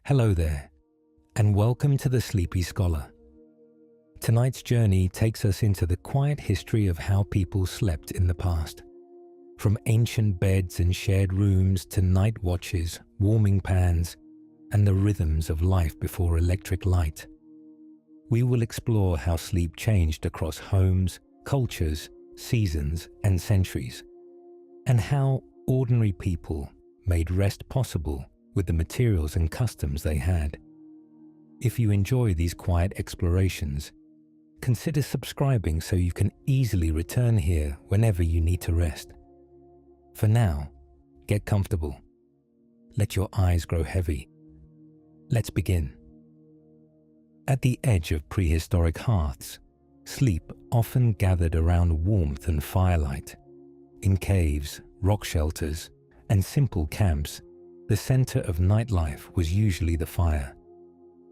Hello there, and welcome to the Sleepy Scholar. Tonight's journey takes us into the quiet history of how people slept in the past. From ancient beds and shared rooms to night watches, warming pans, and the rhythms of life before electric light. We will explore how sleep changed across homes, cultures, seasons, and centuries, and how ordinary people made rest possible with the materials and customs they had. If you enjoy these quiet explorations, consider subscribing so you can easily return here whenever you need to rest. For now, get comfortable. Let your eyes grow heavy. Let's begin. At the edge of prehistoric hearths, sleep often gathered around warmth and firelight. In caves, rock shelters, and simple camps, the center of nightlife was usually the fire.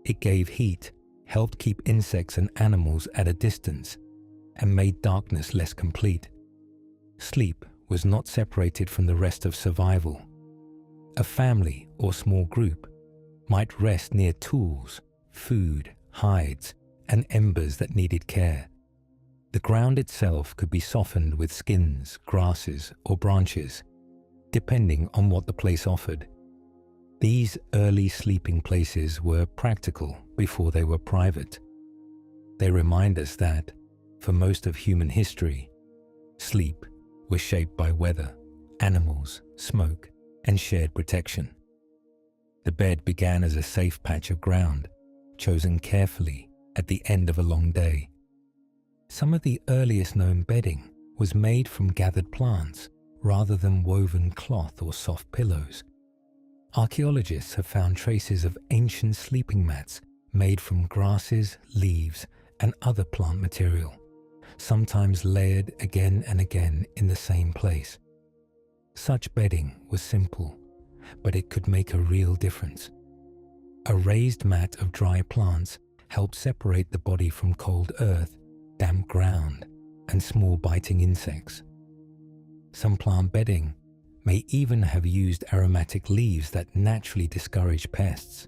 It gave heat, helped keep insects and animals at a distance, and made darkness less complete. Sleep was not separated from the rest of survival. A family or small group might rest near tools, food, hides, and embers that needed care. The ground itself could be softened with skins, grasses, or branches, depending on what the place offered. These early sleeping places were practical before they were private. They remind us that, for most of human history, sleep was shaped by weather, animals, smoke, and shared protection. The bed began as a safe patch of ground, chosen carefully at the end of a long day. Some of the earliest known bedding was made from gathered plants rather than woven cloth or soft pillows. Archaeologists have found traces of ancient sleeping mats made from grasses, leaves, and other plant material, sometimes layered again and again in the same place. Such bedding was simple, but it could make a real difference. A raised mat of dry plants helped separate the body from cold earth, damp ground, and small biting insects. Some plant bedding may even have used aromatic leaves that naturally discourage pests.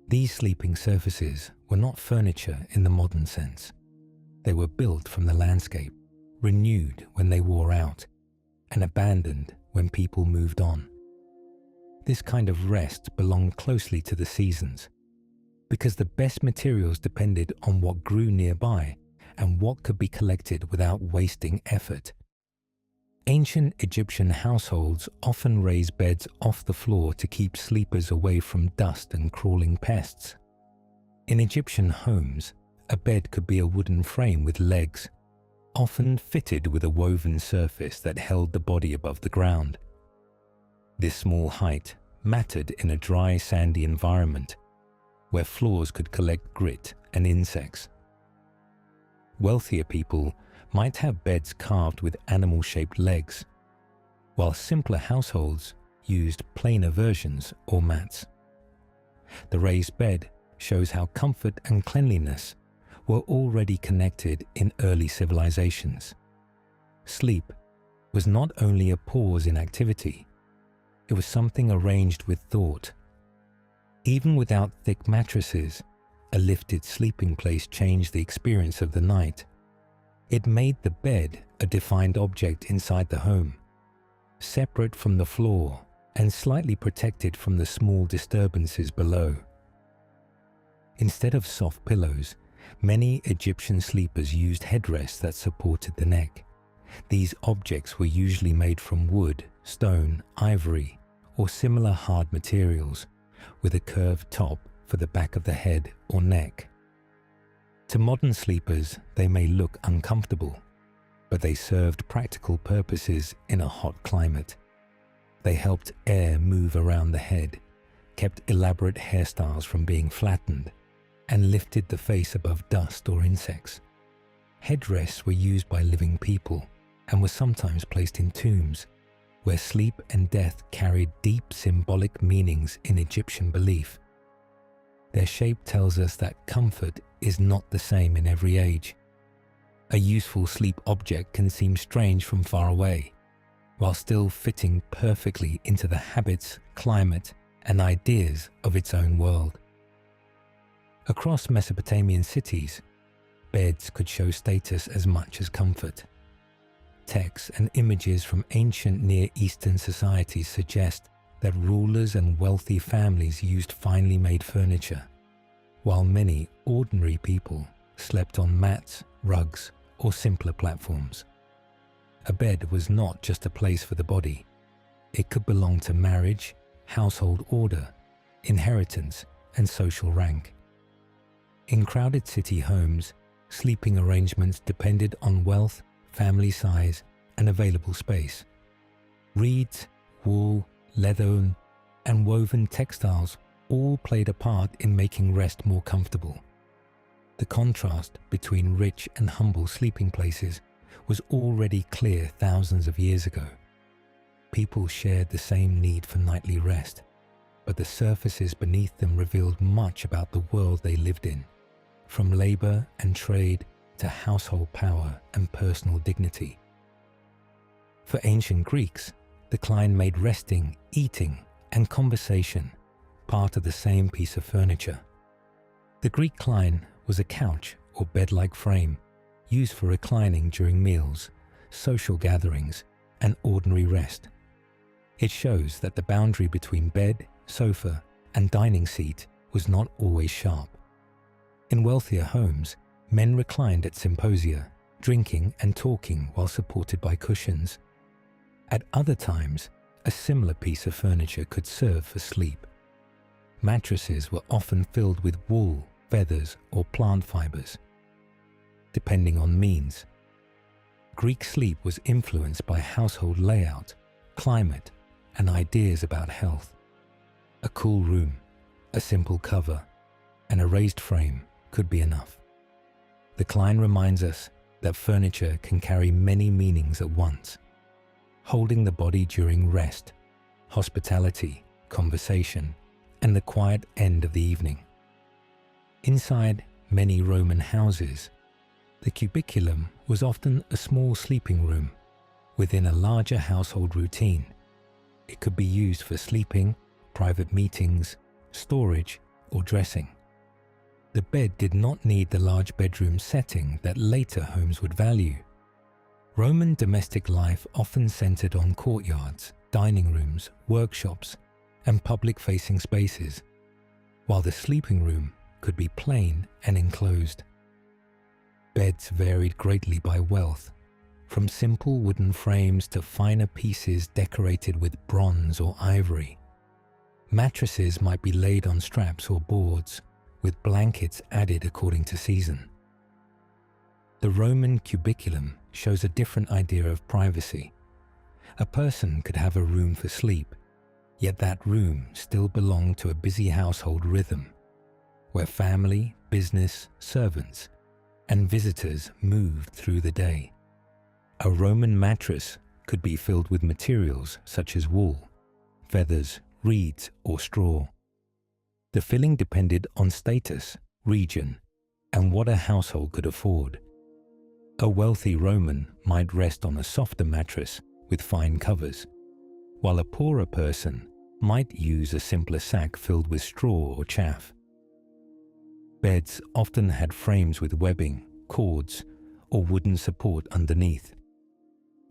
These sleeping surfaces were not furniture in the modern sense. They were built from the landscape, renewed when they wore out, and abandoned when people moved on. This kind of rest belonged closely to the seasons, because the best materials depended on what grew nearby and what could be collected without wasting effort. Ancient Egyptian households often raised beds off the floor to keep sleepers away from dust and crawling pests. In Egyptian homes, a bed could be a wooden frame with legs, often fitted with a woven surface that held the body above the ground. This small height mattered in a dry, sandy environment, where floors could collect grit and insects. Wealthier people might have beds carved with animal-shaped legs, while simpler households used plainer versions or mats. The raised bed shows how comfort and cleanliness were already connected in early civilizations. Sleep was not only a pause in activity, it was something arranged with thought. Even without thick mattresses, a lifted sleeping place changed the experience of the night. It made the bed a defined object inside the home, separate from the floor and slightly protected from the small disturbances below. Instead of soft pillows, many Egyptian sleepers used headrests that supported the neck. These objects were usually made from wood, stone, ivory, or similar hard materials, with a curved top for the back of the head or neck. To modern sleepers, they may look uncomfortable, but they served practical purposes in a hot climate. They helped air move around the head, kept elaborate hairstyles from being flattened, and lifted the face above dust or insects. Headrests were used by living people and were sometimes placed in tombs, where sleep and death carried deep symbolic meanings in Egyptian belief. Their shape tells us that comfort is not the same in every age. A useful sleep object can seem strange from far away, while still fitting perfectly into the habits, climate, and ideas of its own world. Across Mesopotamian cities, beds could show status as much as comfort. Texts and images from ancient Near Eastern societies suggest that rulers and wealthy families used finely made furniture, while many ordinary people slept on mats, rugs, or simpler platforms. A bed was not just a place for the body. It could belong to marriage, household order, inheritance, and social rank. In crowded city homes, sleeping arrangements depended on wealth, family size, and available space. Reeds, wool, leather, and woven textiles all played a part in making rest more comfortable. The contrast between rich and humble sleeping places was already clear thousands of years ago. People shared the same need for nightly rest, but the surfaces beneath them revealed much about the world they lived in, from labor and trade to household power and personal dignity. For ancient Greeks, the cline made resting, eating, and conversation part of the same piece of furniture. The Greek cline was a couch or bed-like frame used for reclining during meals, social gatherings, and ordinary rest. It shows that the boundary between bed, sofa, and dining seat was not always sharp. In wealthier homes, men reclined at symposia, drinking and talking while supported by cushions. At other times, a similar piece of furniture could serve for sleep. Mattresses were often filled with wool, feathers, or plant fibers, depending on means. Greek sleep was influenced by household layout, climate, and ideas about health. A cool room, a simple cover, and a raised frame could be enough. The cline reminds us that furniture can carry many meanings at once, holding the body during rest, hospitality, conversation, and the quiet end of the evening. Inside many Roman houses, the cubiculum was often a small sleeping room within a larger household routine. It could be used for sleeping, private meetings, storage, or dressing. The bed did not need the large bedroom setting that later homes would value. Roman domestic life often centered on courtyards, dining rooms, workshops, and public-facing spaces, while the sleeping room could be plain and enclosed. Beds varied greatly by wealth, from simple wooden frames to finer pieces decorated with bronze or ivory. Mattresses might be laid on straps or boards, with blankets added according to season. The Roman cubiculum shows a different idea of privacy. A person could have a room for sleep, yet that room still belonged to a busy household rhythm, where family, business, servants, and visitors moved through the day. A Roman mattress could be filled with materials such as wool, feathers, reeds, or straw. The filling depended on status, region, and what a household could afford. A wealthy Roman might rest on a softer mattress with fine covers, while a poorer person might use a simpler sack filled with straw or chaff. Beds often had frames with webbing, cords, or wooden support underneath,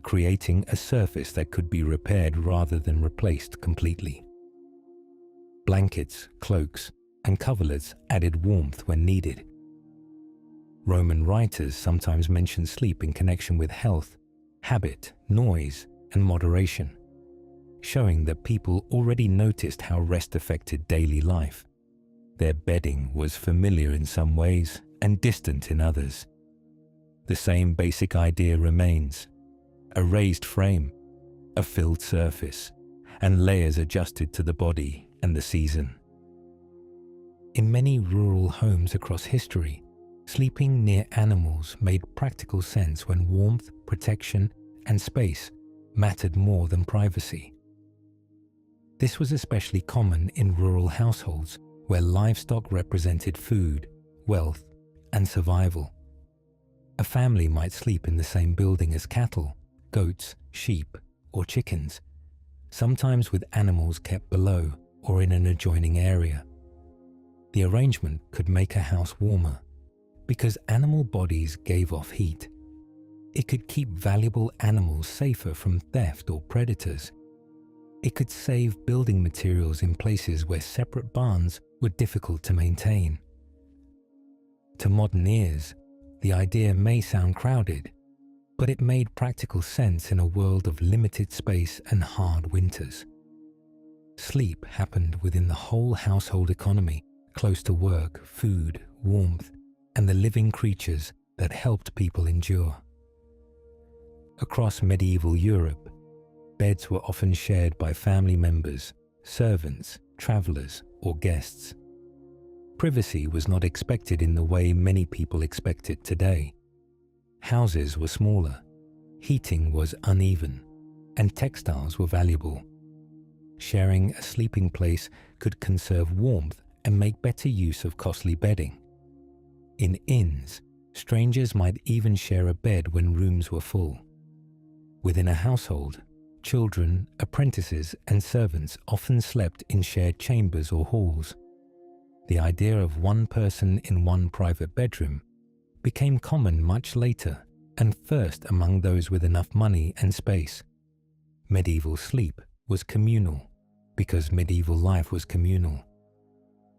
creating a surface that could be repaired rather than replaced completely. Blankets, cloaks, and coverlets added warmth when needed. Roman writers sometimes mention sleep in connection with health, habit, noise, and moderation, showing that people already noticed how rest affected daily life. Their bedding was familiar in some ways and distant in others. The same basic idea remains: a raised frame, a filled surface, and layers adjusted to the body and the season. In many rural homes across history, sleeping near animals made practical sense when warmth, protection, and space mattered more than privacy. This was especially common in rural households where livestock represented food, wealth, and survival. A family might sleep in the same building as cattle, goats, sheep, or chickens, sometimes with animals kept below or in an adjoining area. The arrangement could make a house warmer because animal bodies gave off heat. It could keep valuable animals safer from theft or predators. It could save building materials in places where separate barns were difficult to maintain. To modern ears, the idea may sound crowded, but it made practical sense in a world of limited space and hard winters. Sleep happened within the whole household economy, close to work, food, warmth, and the living creatures that helped people endure. Across medieval Europe, beds were often shared by family members, servants, travelers, or guests. Privacy was not expected in the way many people expect it today. Houses were smaller, heating was uneven, and textiles were valuable. Sharing a sleeping place could conserve warmth and make better use of costly bedding. In inns, strangers might even share a bed when rooms were full. Within a household, children, apprentices, and servants often slept in shared chambers or halls. The idea of one person in one private bedroom became common much later and first among those with enough money and space. Medieval sleep was communal because medieval life was communal.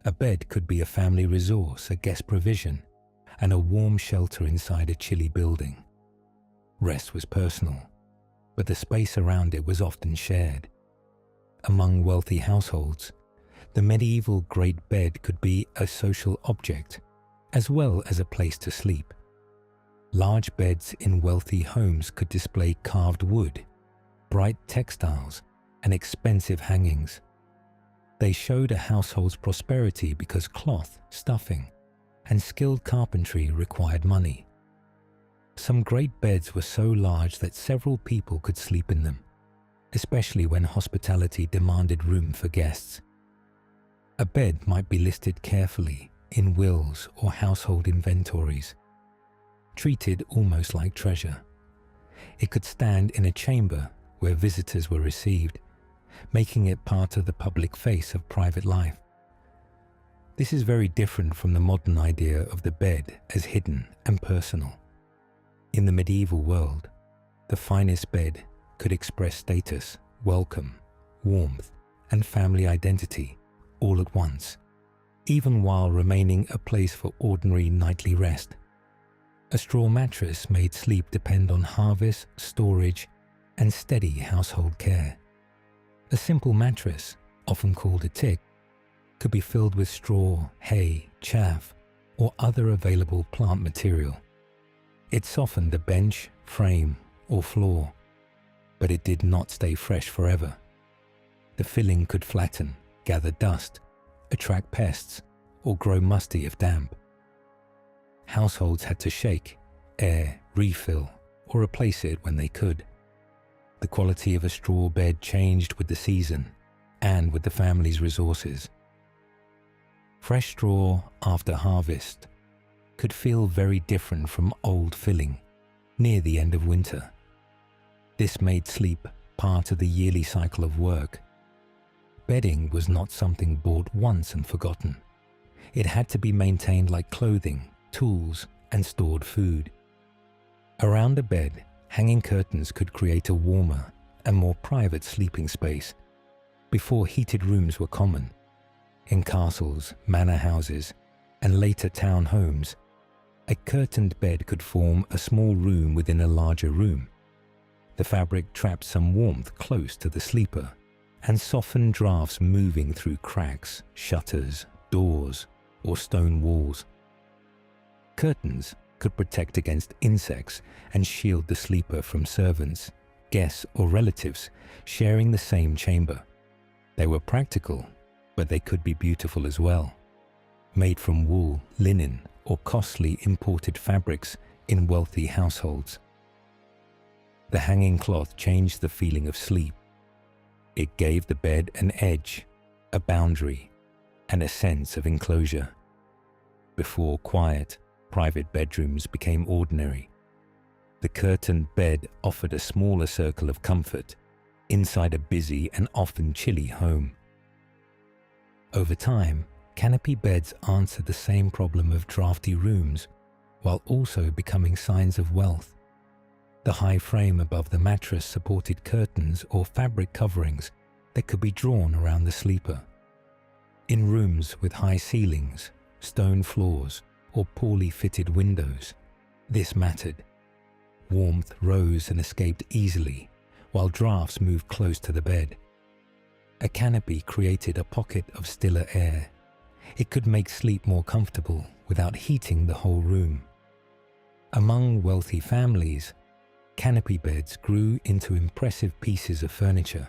A bed could be a family resource, a guest provision, and a warm shelter inside a chilly building. Rest was personal, but the space around it was often shared. Among wealthy households, the medieval great bed could be a social object, as well as a place to sleep. Large beds in wealthy homes could display carved wood, bright textiles, and expensive hangings. They showed a household's prosperity because cloth, stuffing, and skilled carpentry required money. Some great beds were so large that several people could sleep in them, especially when hospitality demanded room for guests. A bed might be listed carefully in wills or household inventories, treated almost like treasure. It could stand in a chamber where visitors were received, making it part of the public face of private life. This is very different from the modern idea of the bed as hidden and personal. In the medieval world, the finest bed could express status, welcome, warmth, and family identity all at once, even while remaining a place for ordinary nightly rest. A straw mattress made sleep depend on harvest, storage, and steady household care. A simple mattress, often called a tick, could be filled with straw, hay, chaff, or other available plant material. It softened the bench, frame, or floor, but it did not stay fresh forever. The filling could flatten, gather dust, attract pests, or grow musty if damp. Households had to shake, air, refill, or replace it when they could. The quality of a straw bed changed with the season and with the family's resources. Fresh straw after harvest could feel very different from old filling near the end of winter. This made sleep part of the yearly cycle of work. Bedding was not something bought once and forgotten. It had to be maintained like clothing, tools, and stored food. Around a bed, hanging curtains could create a warmer and more private sleeping space before heated rooms were common. In castles, manor houses, and later town homes, a curtained bed could form a small room within a larger room. The fabric trapped some warmth close to the sleeper and softened drafts moving through cracks, shutters, doors, or stone walls. Curtains could protect against insects and shield the sleeper from servants, guests, or relatives sharing the same chamber. They were practical, but they could be beautiful as well. Made from wool, linen, or costly imported fabrics in wealthy households. The hanging cloth changed the feeling of sleep. It gave the bed an edge, a boundary, and a sense of enclosure. Before quiet, private bedrooms became ordinary. The curtained bed offered a smaller circle of comfort inside a busy and often chilly home. Over time, canopy beds answered the same problem of drafty rooms, while also becoming signs of wealth. The high frame above the mattress supported curtains or fabric coverings that could be drawn around the sleeper. In rooms with high ceilings, stone floors, or poorly fitted windows, this mattered. Warmth rose and escaped easily, while drafts moved close to the bed. A canopy created a pocket of stiller air. It could make sleep more comfortable without heating the whole room. Among wealthy families, canopy beds grew into impressive pieces of furniture,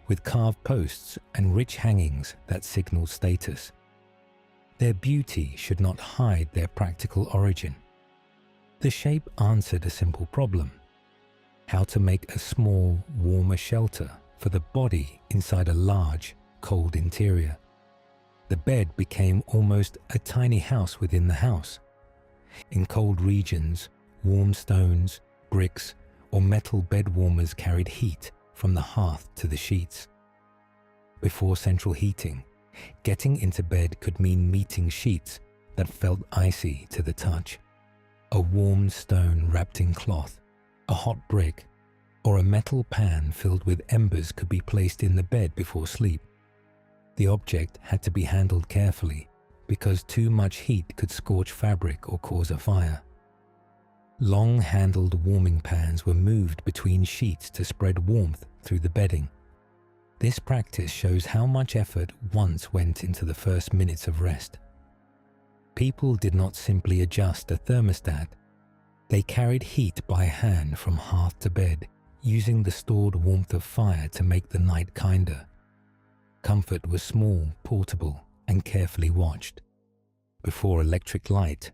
with carved posts and rich hangings that signaled status. Their beauty should not hide their practical origin. The shape answered a simple problem: how to make a small, warmer shelter for the body inside a large, cold interior. The bed became almost a tiny house within the house. In cold regions, warm stones, bricks, or metal bed warmers carried heat from the hearth to the sheets. Before central heating, getting into bed could mean meeting sheets that felt icy to the touch. A warm stone wrapped in cloth, a hot brick, or a metal pan filled with embers could be placed in the bed before sleep. The object had to be handled carefully because too much heat could scorch fabric or cause a fire. Long-handled warming pans were moved between sheets to spread warmth through the bedding. This practice shows how much effort once went into the first minutes of rest. People did not simply adjust a thermostat. They carried heat by hand from hearth to bed, using the stored warmth of fire to make the night kinder. Comfort was small, portable, and carefully watched. Before electric light,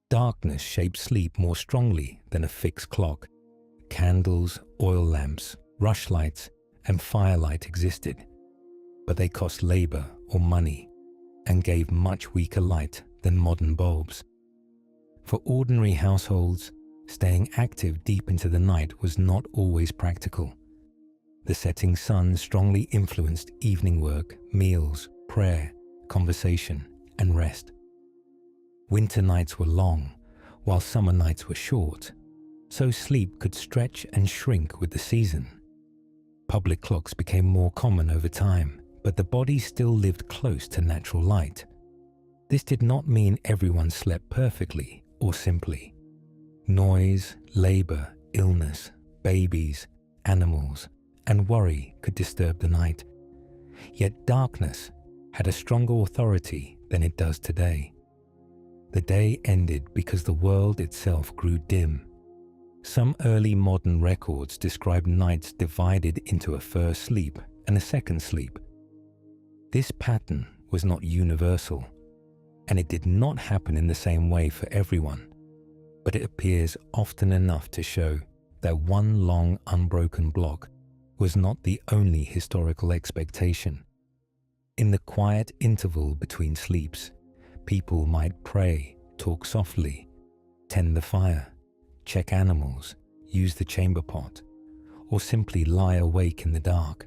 darkness shaped sleep more strongly than a fixed clock. Candles, oil lamps, rushlights, and firelight existed, but they cost labor or money and gave much weaker light than modern bulbs. For ordinary households, staying active deep into the night was not always practical. The setting sun strongly influenced evening work, meals, prayer, conversation, and rest. Winter nights were long, while summer nights were short, so sleep could stretch and shrink with the season. Public clocks became more common over time, but the body still lived close to natural light. This did not mean everyone slept perfectly or simply. Noise, labor, illness, babies, animals, and worry could disturb the night. Yet darkness had a stronger authority than it does today. The day ended because the world itself grew dim. Some early modern records describe nights divided into a first sleep and a second sleep. This pattern was not universal, and it did not happen in the same way for everyone, but it appears often enough to show that one long unbroken block was not the only historical expectation. In the quiet interval between sleeps, people might pray, talk softly, tend the fire, check animals, use the chamber pot, or simply lie awake in the dark.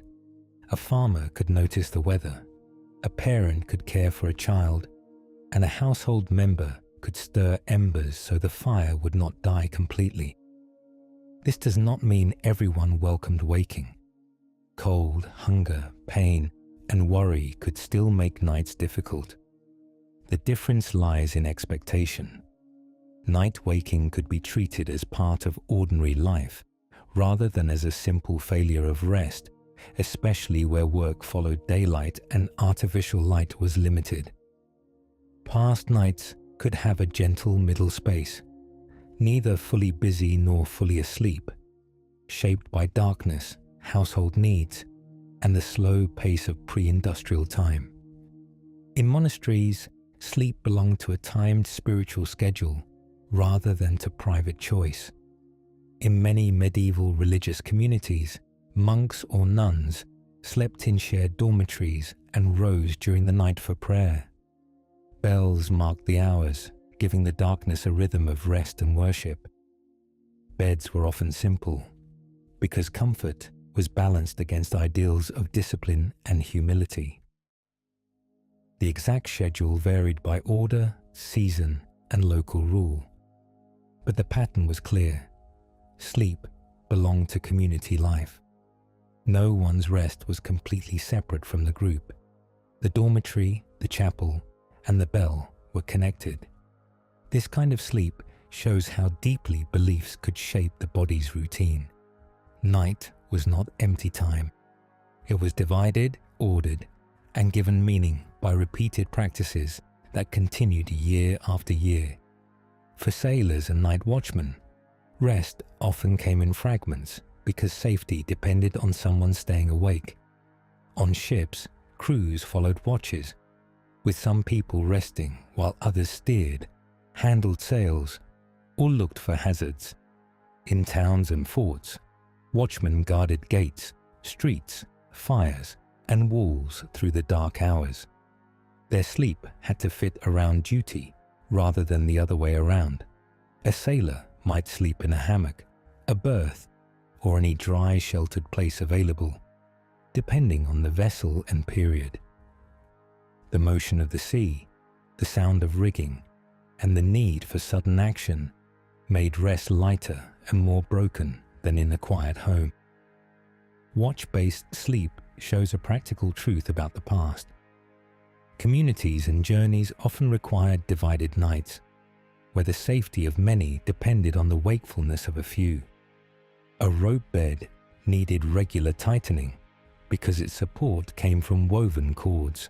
A farmer could notice the weather, a parent could care for a child, and a household member could stir embers so the fire would not die completely. This does not mean everyone welcomed waking. Cold, hunger, pain, and worry could still make nights difficult. The difference lies in expectation. Night waking could be treated as part of ordinary life, rather than as a simple failure of rest, especially where work followed daylight and artificial light was limited. Past nights could have a gentle middle space, neither fully busy nor fully asleep, shaped by darkness, household needs, and the slow pace of pre-industrial time. In monasteries, sleep belonged to a timed spiritual schedule rather than to private choice. In many medieval religious communities, monks or nuns slept in shared dormitories and rose during the night for prayer. Bells marked the hours, giving the darkness a rhythm of rest and worship. Beds were often simple, because comfort was balanced against ideals of discipline and humility. The exact schedule varied by order, season, and local rule. But the pattern was clear. Sleep belonged to community life. No one's rest was completely separate from the group. The dormitory, the chapel, and the bell were connected. This kind of sleep shows how deeply beliefs could shape the body's routine. Night was not empty time. It was divided, ordered, and given meaning by repeated practices that continued year after year. For sailors and night watchmen, rest often came in fragments because safety depended on someone staying awake. On ships, crews followed watches, with some people resting while others steered, handled sails, or looked for hazards. In towns and forts, watchmen guarded gates, streets, fires, and walls through the dark hours. Their sleep had to fit around duty rather than the other way around. A sailor might sleep in a hammock, a berth, or any dry, sheltered place available, depending on the vessel and period. The motion of the sea, the sound of rigging, and the need for sudden action made rest lighter and more broken than in a quiet home. Watch-based sleep shows a practical truth about the past. Communities and journeys often required divided nights, where the safety of many depended on the wakefulness of a few. A rope bed needed regular tightening because its support came from woven cords.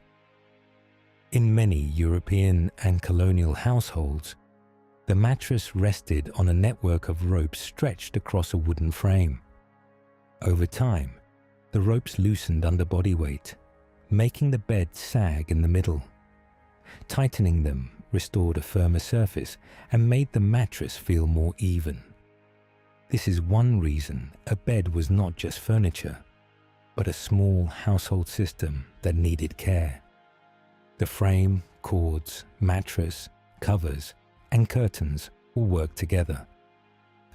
In many European and colonial households, the mattress rested on a network of ropes stretched across a wooden frame. Over time, the ropes loosened under body weight, making the bed sag in the middle. Tightening them restored a firmer surface and made the mattress feel more even. This is one reason a bed was not just furniture, but a small household system that needed care. The frame, cords, mattress, covers, and curtains all worked together.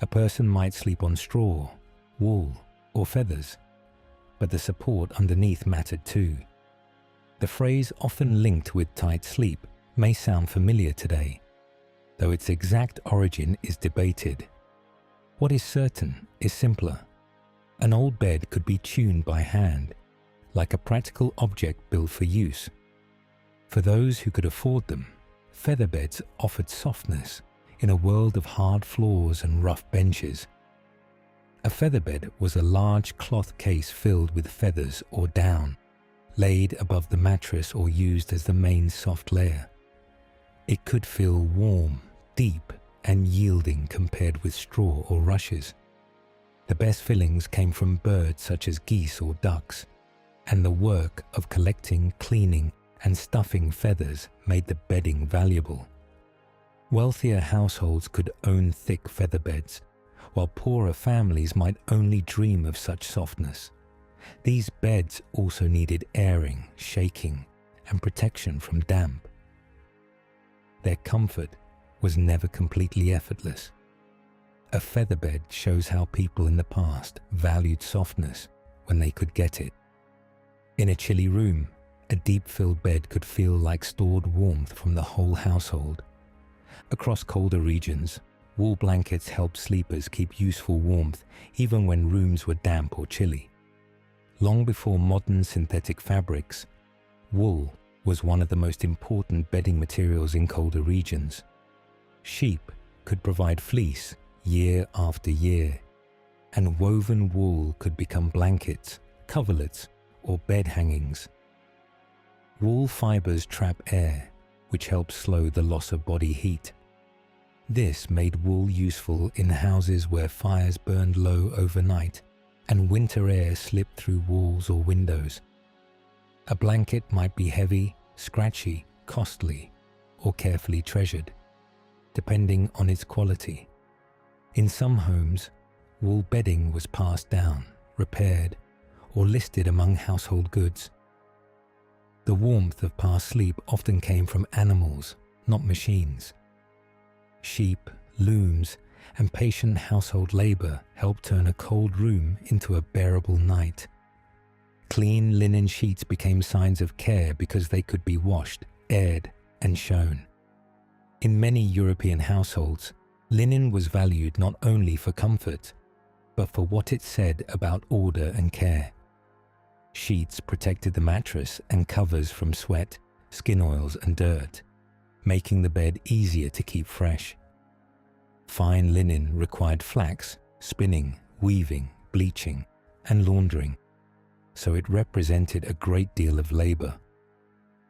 A person might sleep on straw, wool, or feathers, but the support underneath mattered too. The phrase often linked with tight sleep may sound familiar today, though its exact origin is debated. What is certain is simpler. An old bed could be tuned by hand, like a practical object built for use. For those who could afford them, feather beds offered softness in a world of hard floors and rough benches. A featherbed was a large cloth case filled with feathers or down, laid above the mattress or used as the main soft layer. It could feel warm, deep, and yielding compared with straw or rushes. The best fillings came from birds such as geese or ducks, and the work of collecting, cleaning, and stuffing feathers made the bedding valuable. Wealthier households could own thick feather beds, while poorer families might only dream of such softness. These beds also needed airing, shaking, and protection from damp. Their comfort was never completely effortless. A featherbed shows how people in the past valued softness when they could get it. In a chilly room, a deep-filled bed could feel like stored warmth from the whole household. Across colder regions, wool blankets helped sleepers keep useful warmth even when rooms were damp or chilly. Long before modern synthetic fabrics, wool was one of the most important bedding materials in colder regions. Sheep could provide fleece year after year, and woven wool could become blankets, coverlets, or bed hangings. Wool fibers trap air, which helps slow the loss of body heat. This made wool useful in houses where fires burned low overnight and winter air slipped through walls or windows. A blanket might be heavy, scratchy, costly, or carefully treasured, depending on its quality. In some homes, wool bedding was passed down, repaired, or listed among household goods. The warmth of past sleep often came from animals, not machines. Sheep, looms, and patient household labor helped turn a cold room into a bearable night. Clean linen sheets became signs of care because they could be washed, aired, and shown. In many European households, linen was valued not only for comfort, but for what it said about order and care. Sheets protected the mattress and covers from sweat, skin oils, and dirt, making the bed easier to keep fresh. Fine linen required flax, spinning, weaving, bleaching, and laundering, so it represented a great deal of labor.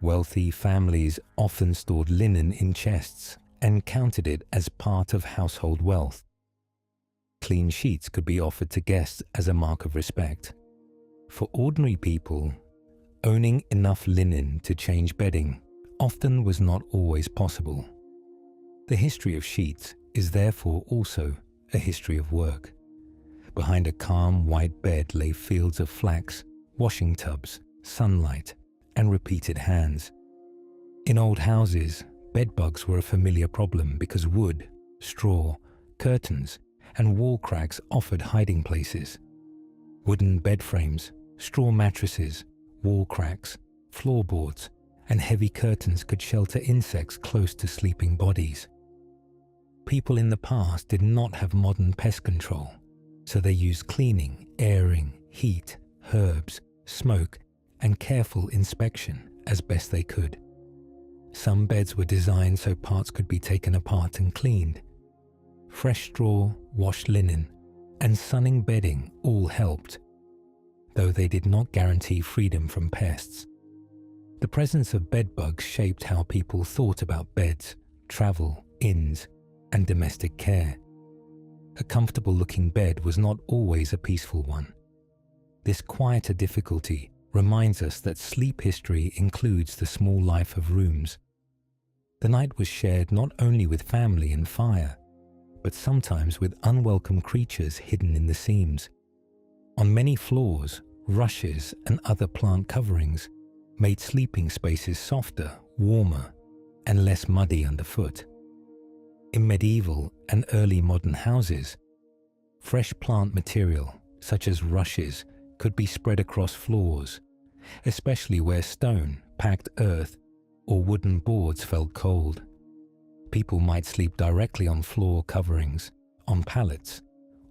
Wealthy families often stored linen in chests and counted it as part of household wealth. Clean sheets could be offered to guests as a mark of respect. For ordinary people, owning enough linen to change bedding often was not always possible. The history of sheets is therefore also a history of work. Behind a calm white bed lay fields of flax, washing tubs, sunlight, and repeated hands. In old houses, bedbugs were a familiar problem because wood, straw, curtains, and wall cracks offered hiding places. Wooden bed frames, straw mattresses, wall cracks, floorboards, and heavy curtains could shelter insects close to sleeping bodies. People in the past did not have modern pest control, so they used cleaning, airing, heat, herbs, smoke, and careful inspection as best they could. Some beds were designed so parts could be taken apart and cleaned. Fresh straw, washed linen, and sunning bedding all helped, though they did not guarantee freedom from pests. The presence of bedbugs shaped how people thought about beds, travel, inns, and domestic care. A comfortable-looking bed was not always a peaceful one. This quieter difficulty reminds us that sleep history includes the small life of rooms. The night was shared not only with family and fire, but sometimes with unwelcome creatures hidden in the seams. On many floors, rushes and other plant coverings made sleeping spaces softer, warmer, and less muddy underfoot. In medieval and early modern houses, fresh plant material, such as rushes, could be spread across floors, especially where stone, packed earth, or wooden boards felt cold. People might sleep directly on floor coverings, on pallets,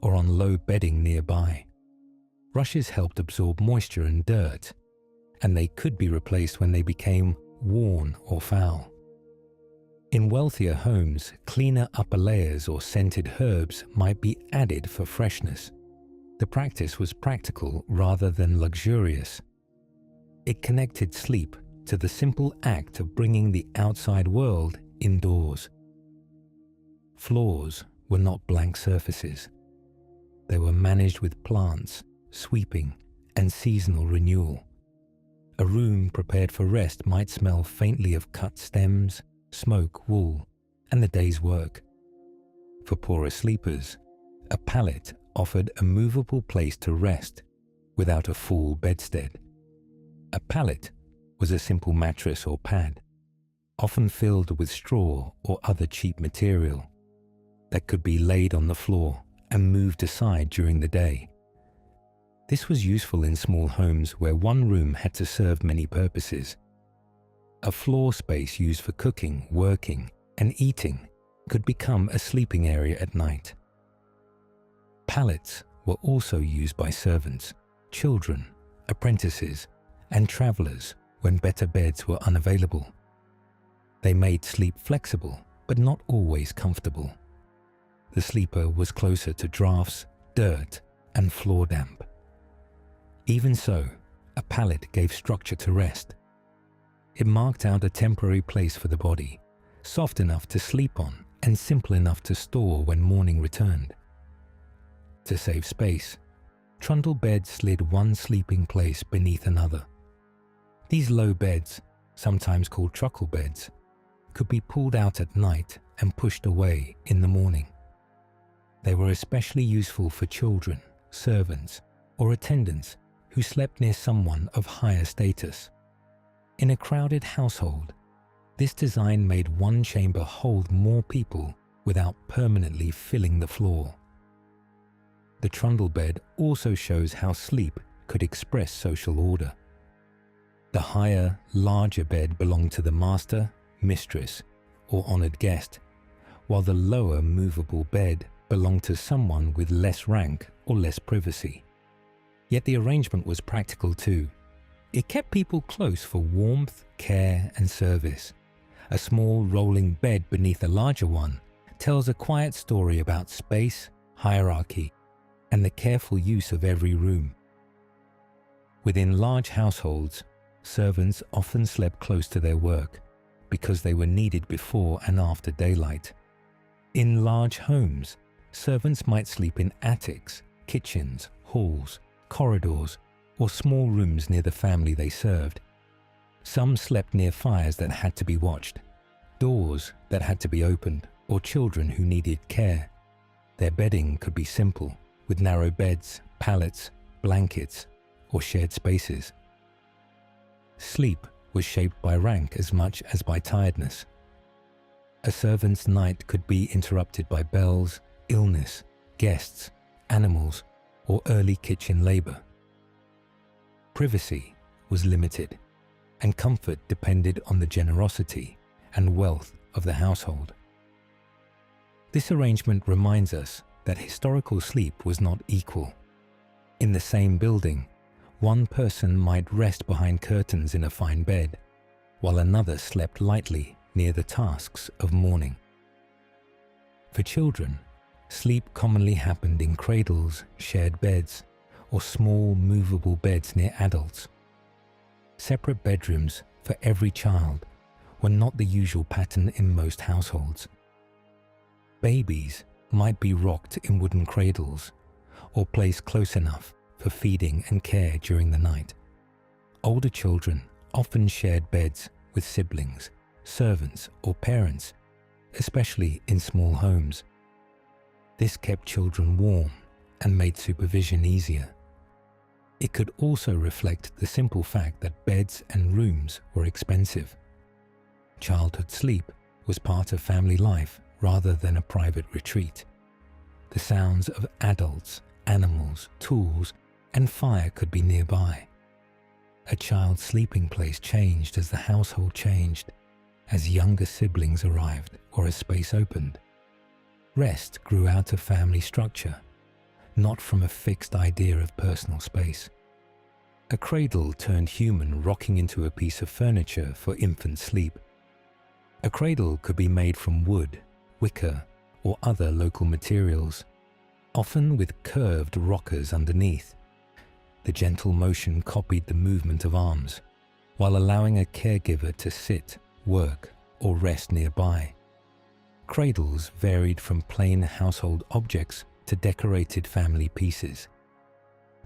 or on low bedding nearby. Rushes helped absorb moisture and dirt, and they could be replaced when they became worn or foul. In wealthier homes, cleaner upper layers or scented herbs might be added for freshness. The practice was practical rather than luxurious. It connected sleep to the simple act of bringing the outside world indoors. Floors were not blank surfaces. They were managed with plants, sweeping, and seasonal renewal. A room prepared for rest might smell faintly of cut stems, smoke, wool, and the day's work. For poorer sleepers, a pallet offered a movable place to rest without a full bedstead. A pallet was a simple mattress or pad, often filled with straw or other cheap material, that could be laid on the floor and moved aside during the day. This was useful in small homes where one room had to serve many purposes. A floor space used for cooking, working, and eating could become a sleeping area at night. Pallets were also used by servants, children, apprentices, and travelers when better beds were unavailable. They made sleep flexible, but not always comfortable. The sleeper was closer to drafts, dirt, and floor damp. Even so, a pallet gave structure to rest. It marked out a temporary place for the body, soft enough to sleep on and simple enough to store when morning returned. To save space, trundle beds slid one sleeping place beneath another. These low beds, sometimes called truckle beds, could be pulled out at night and pushed away in the morning. They were especially useful for children, servants, or attendants who slept near someone of higher status. In a crowded household, this design made one chamber hold more people without permanently filling the floor. The trundle bed also shows how sleep could express social order. The higher, larger bed belonged to the master, mistress, or honored guest, while the lower, movable bed belonged to someone with less rank or less privacy. Yet the arrangement was practical too. It kept people close for warmth, care, and service. A small rolling bed beneath a larger one tells a quiet story about space, hierarchy, and the careful use of every room. Within large households, servants often slept close to their work because they were needed before and after daylight. In large homes, servants might sleep in attics, kitchens, halls, corridors, or small rooms near the family they served. Some slept near fires that had to be watched, doors that had to be opened, or children who needed care. Their bedding could be simple, with narrow beds, pallets, blankets, or shared spaces. Sleep was shaped by rank as much as by tiredness. A servant's night could be interrupted by bells, illness, guests, animals, or early kitchen labor. Privacy was limited, and comfort depended on the generosity and wealth of the household. This arrangement reminds us that historical sleep was not equal. In the same building, one person might rest behind curtains in a fine bed, while another slept lightly near the tasks of mourning. For children, sleep commonly happened in cradles, shared beds, or small movable beds near adults. Separate bedrooms for every child were not the usual pattern in most households. Babies might be rocked in wooden cradles or placed close enough for feeding and care during the night. Older children often shared beds with siblings, servants, or parents, especially in small homes. This kept children warm and made supervision easier. It could also reflect the simple fact that beds and rooms were expensive. Childhood sleep was part of family life rather than a private retreat. The sounds of adults, animals, tools, and fire could be nearby. A child's sleeping place changed as the household changed, as younger siblings arrived or as space opened. Rest grew out of family structure, not from a fixed idea of personal space. A cradle turned human, rocking into a piece of furniture for infant sleep. A cradle could be made from wood, wicker, or other local materials, often with curved rockers underneath. The gentle motion copied the movement of arms, while allowing a caregiver to sit, work, or rest nearby. Cradles varied from plain household objects to decorated family pieces.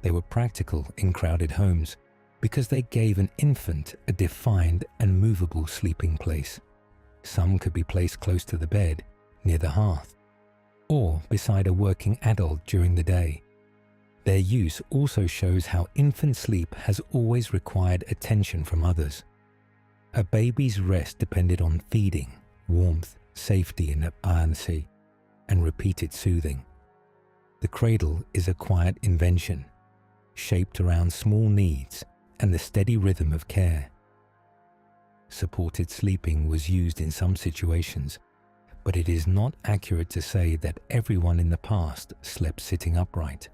They were practical in crowded homes because they gave an infant a defined and movable sleeping place. Some could be placed close to the bed, near the hearth, or beside a working adult during the day. Their use also shows how infant sleep has always required attention from others. A baby's rest depended on feeding, warmth, safety and appliancy, and repeated soothing. The cradle is a quiet invention, shaped around small needs and the steady rhythm of care. Supported sleeping was used in some situations, but it is not accurate to say that everyone in the past slept sitting upright.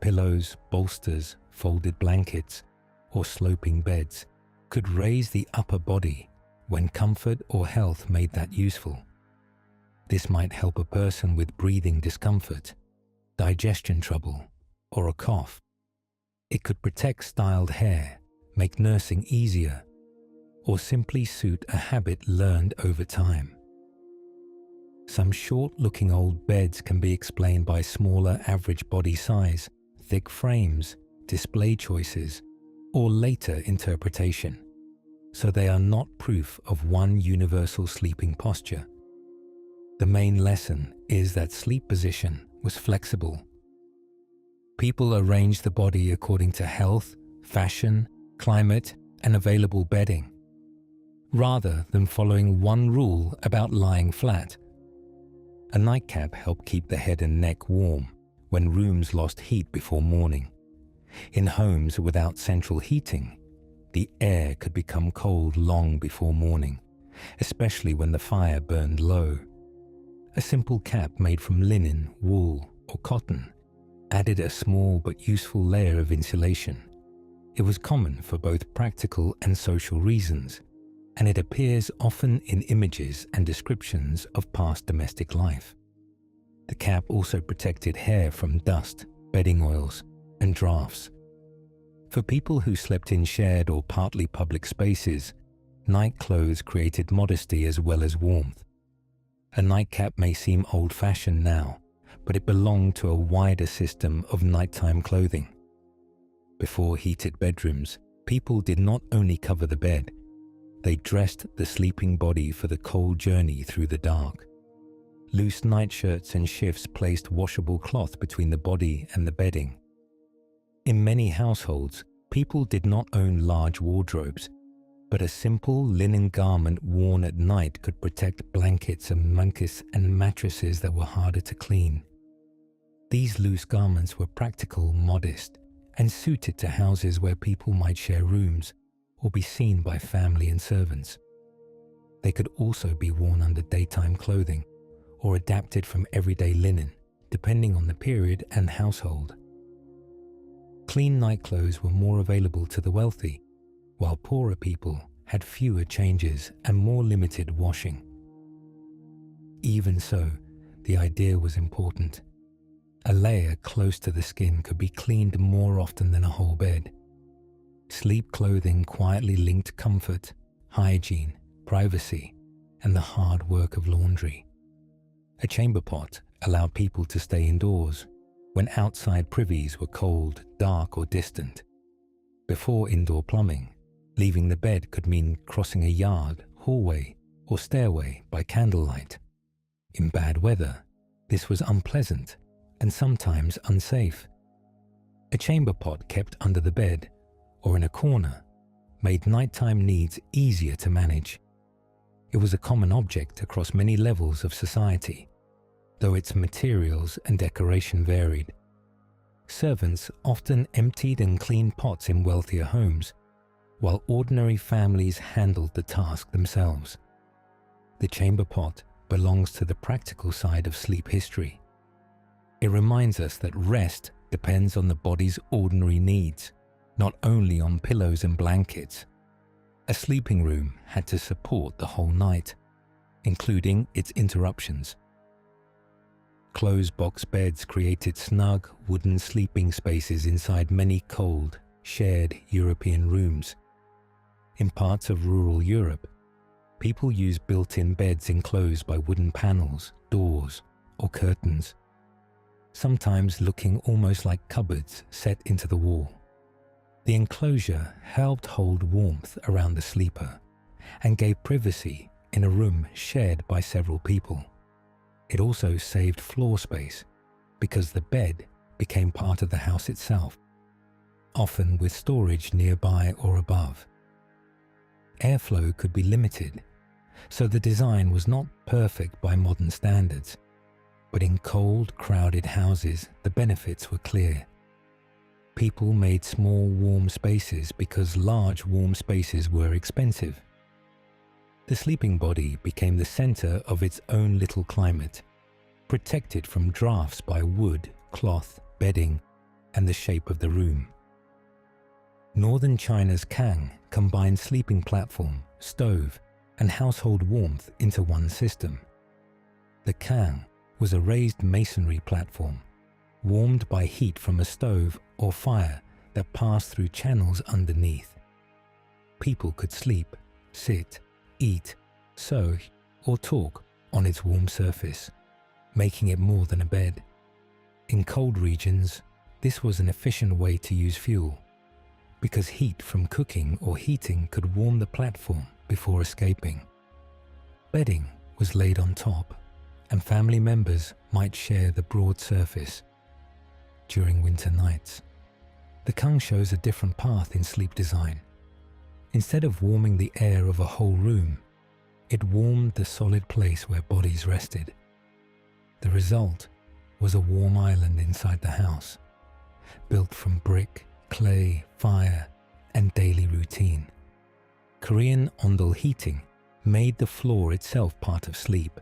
Pillows, bolsters, folded blankets, or sloping beds could raise the upper body when comfort or health made that useful. This might help a person with breathing discomfort, digestion trouble, or a cough. It could protect styled hair, make nursing easier, or simply suit a habit learned over time. Some short-looking old beds can be explained by smaller average body size, thick frames, display choices, or later interpretation, so they are not proof of one universal sleeping posture. The main lesson is that sleep position was flexible. People arranged the body according to health, fashion, climate, and available bedding, rather than following one rule about lying flat. A nightcap helped keep the head and neck warm when rooms lost heat before morning. In homes without central heating, the air could become cold long before morning, especially when the fire burned low. A simple cap made from linen, wool, or cotton added a small but useful layer of insulation. It was common for both practical and social reasons, and it appears often in images and descriptions of past domestic life. The cap also protected hair from dust, bedding oils, and drafts. For people who slept in shared or partly public spaces, night clothes created modesty as well as warmth. A nightcap may seem old-fashioned now, but it belonged to a wider system of nighttime clothing. Before heated bedrooms, people did not only cover the bed, they dressed the sleeping body for the cold journey through the dark. Loose nightshirts and shifts placed washable cloth between the body and the bedding. In many households, people did not own large wardrobes, but a simple linen garment worn at night could protect blankets and mattresses that were harder to clean. These loose garments were practical, modest, and suited to houses where people might share rooms or be seen by family and servants. They could also be worn under daytime clothing or adapted from everyday linen, depending on the period and household. Clean night clothes were more available to the wealthy, while poorer people had fewer changes and more limited washing. Even so, the idea was important. A layer close to the skin could be cleaned more often than a whole bed. Sleep clothing quietly linked comfort, hygiene, privacy, and the hard work of laundry. A chamber pot allowed people to stay indoors when outside privies were cold, dark, or distant. Before indoor plumbing, leaving the bed could mean crossing a yard, hallway, or stairway by candlelight. In bad weather, this was unpleasant and sometimes unsafe. A chamber pot kept under the bed or in a corner made nighttime needs easier to manage. It was a common object across many levels of society, though its materials and decoration varied. Servants often emptied and cleaned pots in wealthier homes, while ordinary families handled the task themselves. The chamber pot belongs to the practical side of sleep history. It reminds us that rest depends on the body's ordinary needs, not only on pillows and blankets. A sleeping room had to support the whole night, including its interruptions. Closed box beds created snug, wooden sleeping spaces inside many cold, shared European rooms. In parts of rural Europe, people used built-in beds enclosed by wooden panels, doors, or curtains, sometimes looking almost like cupboards set into the wall. The enclosure helped hold warmth around the sleeper and gave privacy in a room shared by several people. It also saved floor space because the bed became part of the house itself, often with storage nearby or above. Airflow could be limited, so the design was not perfect by modern standards, but in cold, crowded houses, the benefits were clear. People made small, warm spaces because large, warm spaces were expensive. The sleeping body became the center of its own little climate, protected from drafts by wood, cloth, bedding, and the shape of the room. Northern China's Kang combined sleeping platform, stove, and household warmth into one system. The Kang was a raised masonry platform, warmed by heat from a stove or fire that passed through channels underneath. People could sleep, sit, eat, sew, or talk on its warm surface, making it more than a bed. In cold regions, this was an efficient way to use fuel, because heat from cooking or heating could warm the platform before escaping. Bedding was laid on top, and family members might share the broad surface. During winter nights, the Kang shows a different path in sleep design. Instead of warming the air of a whole room, it warmed the solid place where bodies rested. The result was a warm island inside the house, built from brick, clay, fire, and daily routine. Korean ondol heating made the floor itself part of sleep.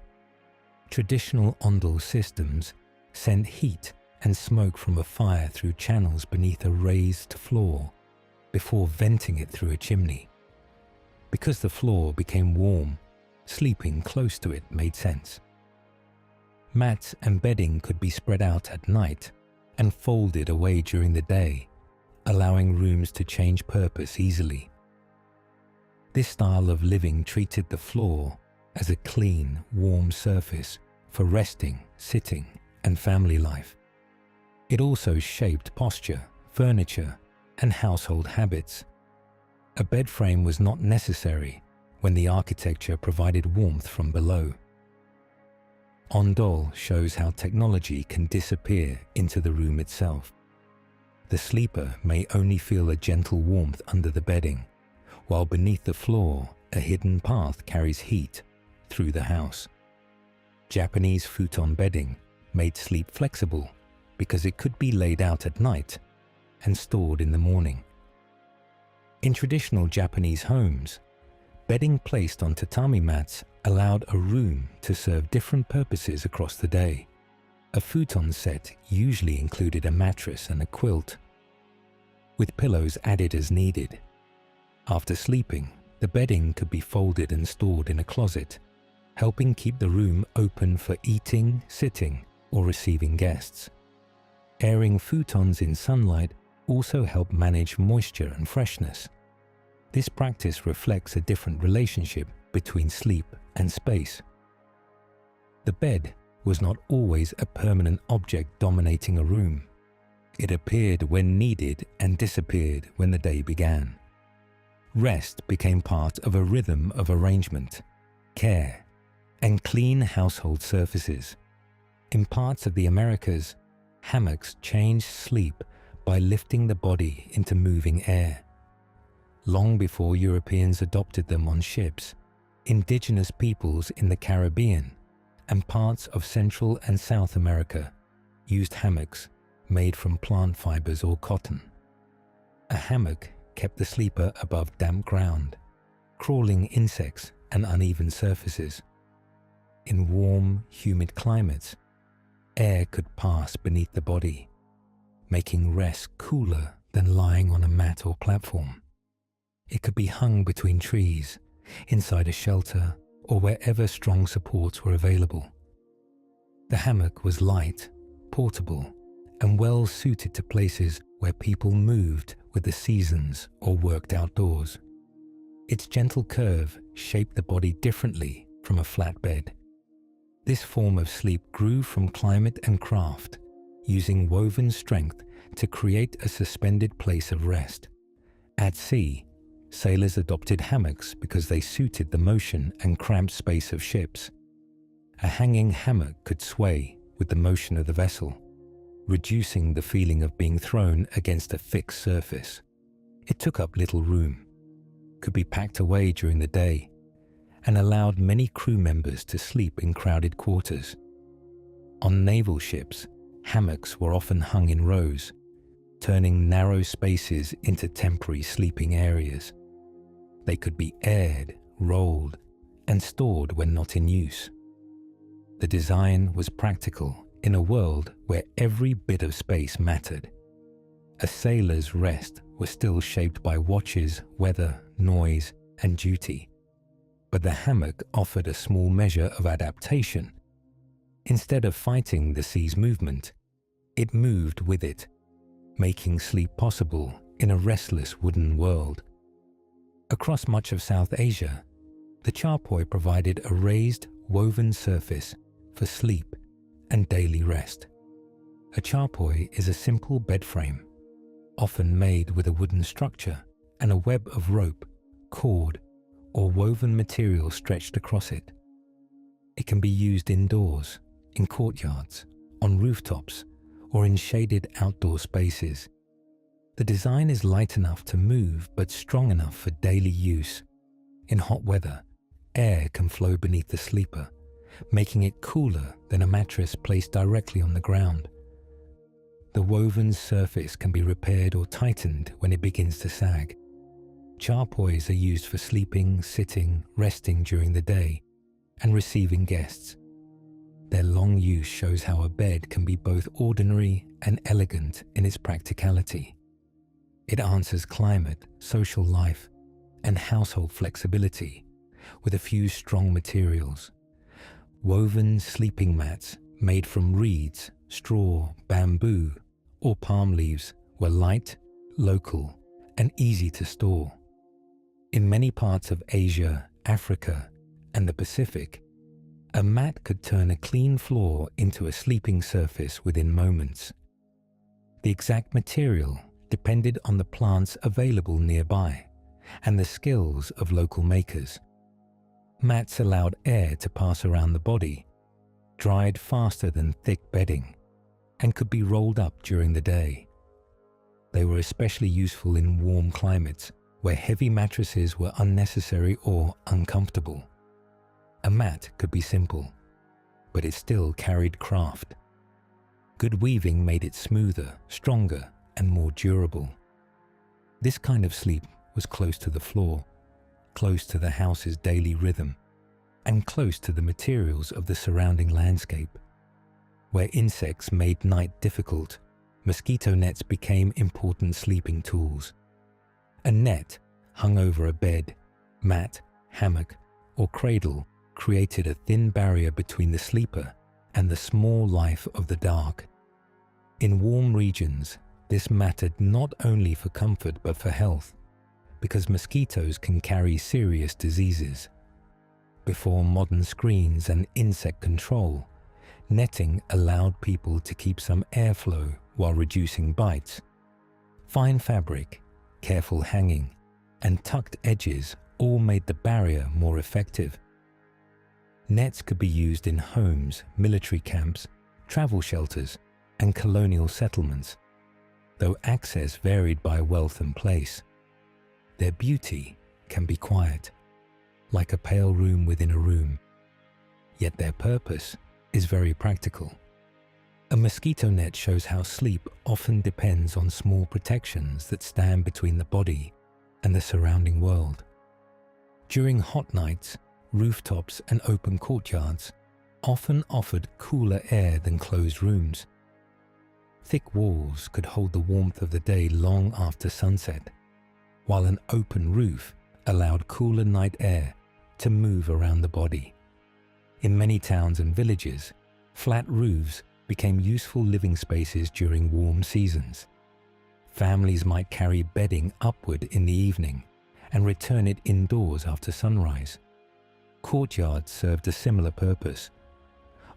Traditional ondol systems sent heat and smoke from a fire through channels beneath a raised floor before venting it through a chimney. Because the floor became warm, sleeping close to it made sense. Mats and bedding could be spread out at night and folded away during the day, allowing rooms to change purpose easily. This style of living treated the floor as a clean, warm surface for resting, sitting, and family life. It also shaped posture, furniture, and household habits. A bed frame was not necessary when the architecture provided warmth from below. Ondol shows how technology can disappear into the room itself. The sleeper may only feel a gentle warmth under the bedding, while beneath the floor, a hidden path carries heat through the house. Japanese futon bedding made sleep flexible because it could be laid out at night and stored in the morning. In traditional Japanese homes, bedding placed on tatami mats allowed a room to serve different purposes across the day. A futon set usually included a mattress and a quilt, with pillows added as needed. After sleeping, the bedding could be folded and stored in a closet, helping keep the room open for eating, sitting, or receiving guests. Airing futons in sunlight also helped manage moisture and freshness. This practice reflects a different relationship between sleep and space. The bed was not always a permanent object dominating a room. It appeared when needed and disappeared when the day began. Rest became part of a rhythm of arrangement, care, and clean household surfaces. In parts of the Americas, hammocks changed sleep by lifting the body into moving air. Long before Europeans adopted them on ships, indigenous peoples in the Caribbean and parts of Central and South America used hammocks made from plant fibers or cotton. A hammock kept the sleeper above damp ground, crawling insects and uneven surfaces. In warm, humid climates, air could pass beneath the body, making rest cooler than lying on a mat or platform. It could be hung between trees, inside a shelter, or wherever strong supports were available. The hammock was light, portable, and well suited to places where people moved with the seasons or worked outdoors. Its gentle curve shaped the body differently from a flat bed. This form of sleep grew from climate and craft, using woven strength to create a suspended place of rest. At sea, sailors adopted hammocks because they suited the motion and cramped space of ships. A hanging hammock could sway with the motion of the vessel, reducing the feeling of being thrown against a fixed surface. It took up little room, could be packed away during the day, and allowed many crew members to sleep in crowded quarters. On naval ships, hammocks were often hung in rows, turning narrow spaces into temporary sleeping areas. They could be aired, rolled, and stored when not in use. The design was practical in a world where every bit of space mattered. A sailor's rest was still shaped by watches, weather, noise, and duty. But the hammock offered a small measure of adaptation. Instead of fighting the sea's movement, it moved with it, making sleep possible in a restless wooden world. Across much of South Asia, the charpoy provided a raised, woven surface for sleep and daily rest. A charpoy is a simple bed frame, often made with a wooden structure and a web of rope, cord, or woven material stretched across it. It can be used indoors, in courtyards, on rooftops, or in shaded outdoor spaces. The design is light enough to move but strong enough for daily use. In hot weather, air can flow beneath the sleeper, making it cooler than a mattress placed directly on the ground. the woven's surface can be repaired or tightened when it begins to sag. Charpoys are used for sleeping, sitting, resting during the day, and receiving guests. Their long use shows how a bed can be both ordinary and elegant in its practicality. It answers climate, social life, and household flexibility with a few strong materials. Woven sleeping mats made from reeds, straw, bamboo, or palm leaves were light, local, and easy to store. In many parts of Asia, Africa, and the Pacific, a mat could turn a clean floor into a sleeping surface within moments. The exact material depended on the plants available nearby and the skills of local makers. Mats allowed air to pass around the body, dried faster than thick bedding, and could be rolled up during the day. They were especially useful in warm climates where heavy mattresses were unnecessary or uncomfortable. A mat could be simple, but it still carried craft. Good weaving made it smoother, stronger, and more durable. This kind of sleep was close to the floor, close to the house's daily rhythm, and close to the materials of the surrounding landscape. Where insects made night difficult, mosquito nets became important sleeping tools. A net hung over a bed, mat, hammock, or cradle created a thin barrier between the sleeper and the small life of the dark. In warm regions, this mattered not only for comfort but for health, because mosquitoes can carry serious diseases. Before modern screens and insect control, netting allowed people to keep some airflow while reducing bites. Fine fabric, careful hanging, and tucked edges all made the barrier more effective. Nets could be used in homes, military camps, travel shelters, and colonial settlements, though access varied by wealth and place. Their beauty can be quiet, like a pale room within a room, yet their purpose is very practical. A mosquito net shows how sleep often depends on small protections that stand between the body and the surrounding world. During hot nights, rooftops and open courtyards often offered cooler air than closed rooms. Thick walls could hold the warmth of the day long after sunset, while an open roof allowed cooler night air to move around the body. In many towns and villages, flat roofs became useful living spaces during warm seasons. Families might carry bedding upward in the evening and return it indoors after sunrise. Courtyards served a similar purpose,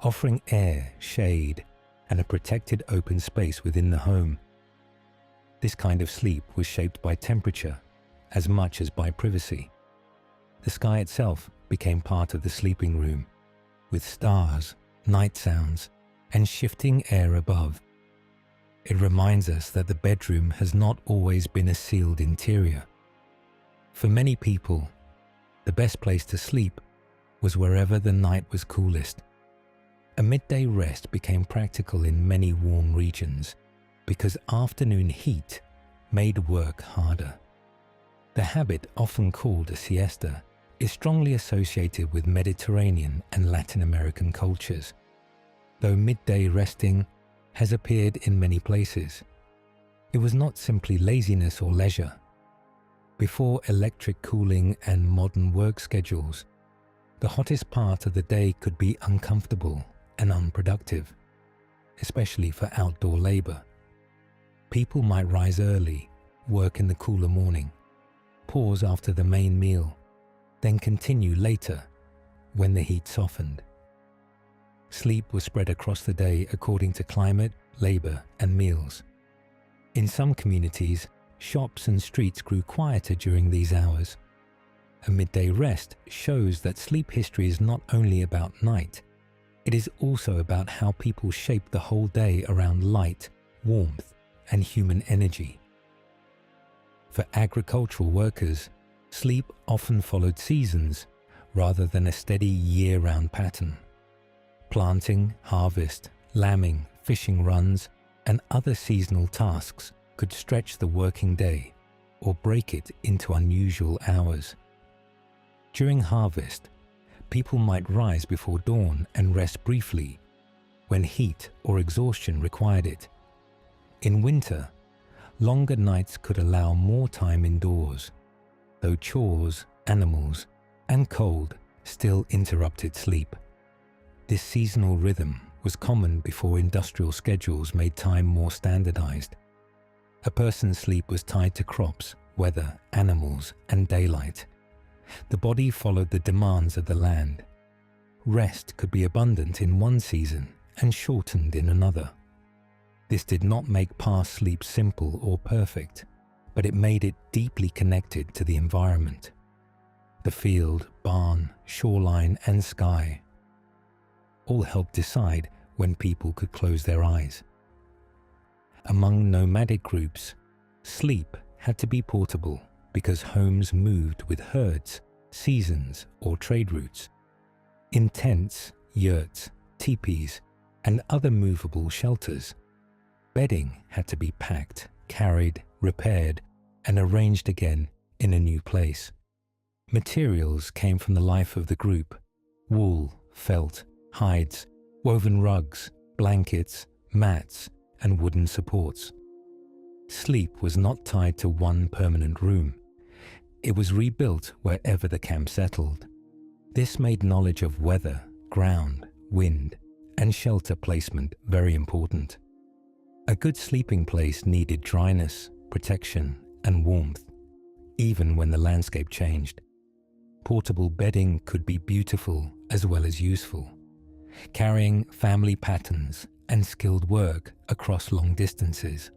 offering air, shade, and a protected open space within the home. This kind of sleep was shaped by temperature as much as by privacy. The sky itself became part of the sleeping room, with stars, night sounds, and shifting air above. It reminds us that the bedroom has not always been a sealed interior. For many people, the best place to sleep was wherever the night was coolest. A midday rest became practical in many warm regions because afternoon heat made work harder. The habit, often called a siesta, is strongly associated with Mediterranean and Latin American cultures, though midday resting has appeared in many places. It was not simply laziness or leisure. Before electric cooling and modern work schedules, the hottest part of the day could be uncomfortable and unproductive, especially for outdoor labor. People might rise early, work in the cooler morning, pause after the main meal, then continue later when the heat softened. Sleep was spread across the day according to climate, labor, and meals. In some communities, shops and streets grew quieter during these hours. A midday rest shows that sleep history is not only about night, it is also about how people shape the whole day around light, warmth, and human energy. For agricultural workers, sleep often followed seasons rather than a steady year-round pattern. Planting, harvest, lambing, fishing runs, and other seasonal tasks could stretch the working day or break it into unusual hours. During harvest, people might rise before dawn and rest briefly when heat or exhaustion required it. In winter, longer nights could allow more time indoors, though chores, animals, and cold still interrupted sleep. This seasonal rhythm was common before industrial schedules made time more standardized. A person's sleep was tied to crops, weather, animals, and daylight. The body followed the demands of the land. Rest could be abundant in one season and shortened in another. This did not make past sleep simple or perfect, but it made it deeply connected to the environment. The field, barn, shoreline, and sky all helped decide when people could close their eyes. Among nomadic groups, sleep had to be portable because homes moved with herds, seasons, or trade routes. In tents, yurts, teepees, and other movable shelters, bedding had to be packed, carried, repaired, and arranged again in a new place. Materials came from the life of the group: wool, felt, hides, woven rugs, blankets, mats, and wooden supports. Sleep was not tied to one permanent room. It was rebuilt wherever the camp settled. This made knowledge of weather, ground, wind, and shelter placement very important. A good sleeping place needed dryness, protection, and warmth, even when the landscape changed. Portable bedding could be beautiful as well as useful, carrying family patterns and skilled work across long distances.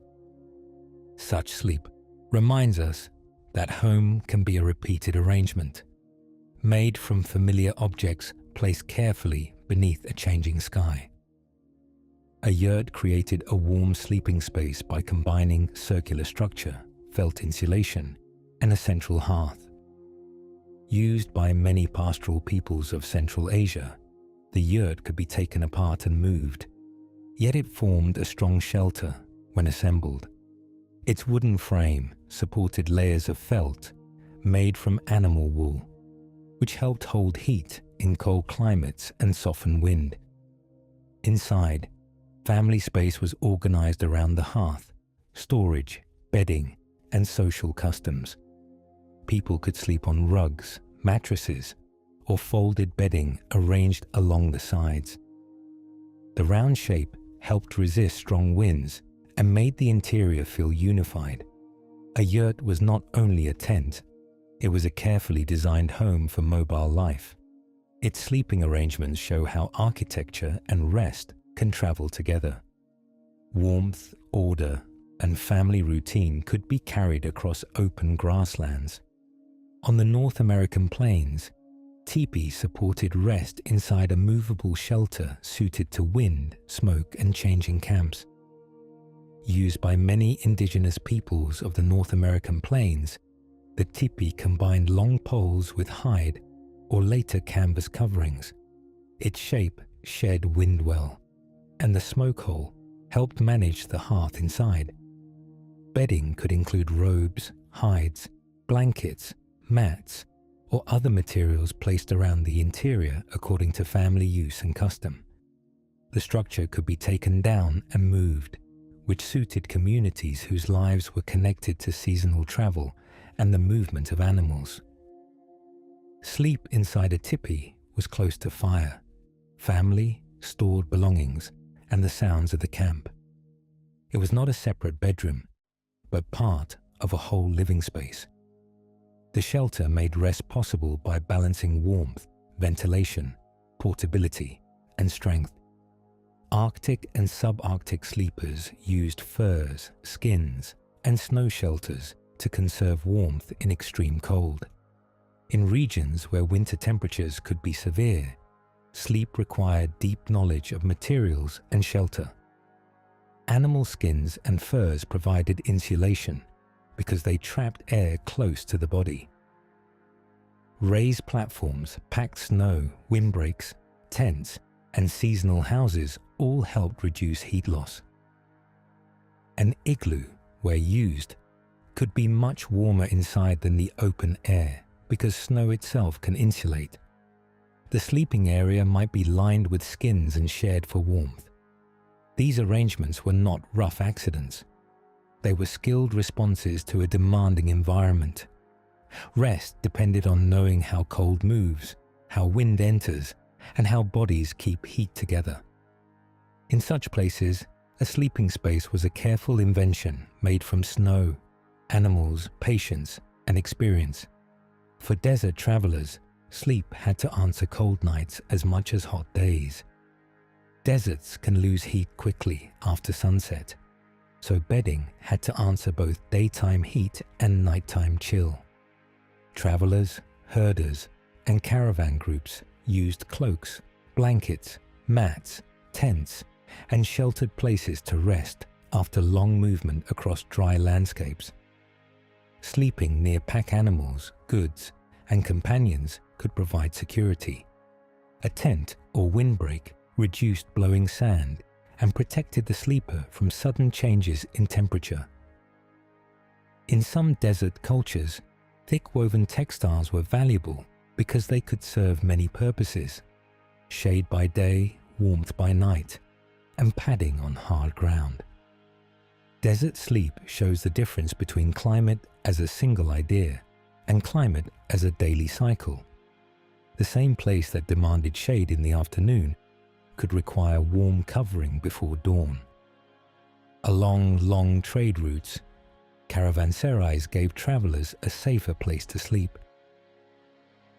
Such sleep reminds us that home can be a repeated arrangement, made from familiar objects placed carefully beneath a changing sky. A yurt created a warm sleeping space by combining circular structure, felt insulation, and a central hearth. Used by many pastoral peoples of Central Asia, the yurt could be taken apart and moved, yet it formed a strong shelter when assembled. Its wooden frame supported layers of felt made from animal wool, which helped hold heat in cold climates and soften wind. Inside, family space was organized around the hearth, storage, bedding, and social customs. People could sleep on rugs, mattresses, or folded bedding arranged along the sides. The round shape helped resist strong winds and made the interior feel unified. A yurt was not only a tent, it was a carefully designed home for mobile life. Its sleeping arrangements show how architecture and rest can travel together. Warmth, order, and family routine could be carried across open grasslands. On the North American plains, teepee supported rest inside a movable shelter suited to wind, smoke, and changing camps. Used by many indigenous peoples of the North American plains, the teepee combined long poles with hide or later canvas coverings. Its shape shed wind well, and the smoke hole helped manage the hearth inside. Bedding could include robes, hides, blankets, mats, or other materials placed around the interior according to family use and custom. The structure could be taken down and moved, which suited communities whose lives were connected to seasonal travel and the movement of animals. Sleep inside a teepee was close to fire, family, stored belongings, and the sounds of the camp. It was not a separate bedroom, but part of a whole living space. The shelter made rest possible by balancing warmth, ventilation, portability, and strength. Arctic and subarctic sleepers used furs, skins, and snow shelters to conserve warmth in extreme cold. In regions where winter temperatures could be severe, sleep required deep knowledge of materials and shelter. Animal skins and furs provided insulation because they trapped air close to the body. Raised platforms, packed snow, windbreaks, tents, and seasonal houses all helped reduce heat loss. An igloo, where used, could be much warmer inside than the open air because snow itself can insulate. The sleeping area might be lined with skins and shared for warmth. These arrangements were not rough accidents. They were skilled responses to a demanding environment. Rest depended on knowing how cold moves, how wind enters, and how bodies keep heat together. In such places, a sleeping space was a careful invention made from snow, animals, patience, and experience. For desert travelers, sleep had to answer cold nights as much as hot days. Deserts can lose heat quickly after sunset, so bedding had to answer both daytime heat and nighttime chill. Travelers, herders, and caravan groups used cloaks, blankets, mats, tents, and sheltered places to rest after long movement across dry landscapes. Sleeping near pack animals, goods, and companions could provide security. A tent or windbreak reduced blowing sand and protected the sleeper from sudden changes in temperature. In some desert cultures, thick woven textiles were valuable because they could serve many purposes: shade by day, warmth by night, and padding on hard ground. Desert sleep shows the difference between climate as a single idea and climate as a daily cycle. The same place that demanded shade in the afternoon could require warm covering before dawn. Along long trade routes, caravanserais gave travelers a safer place to sleep.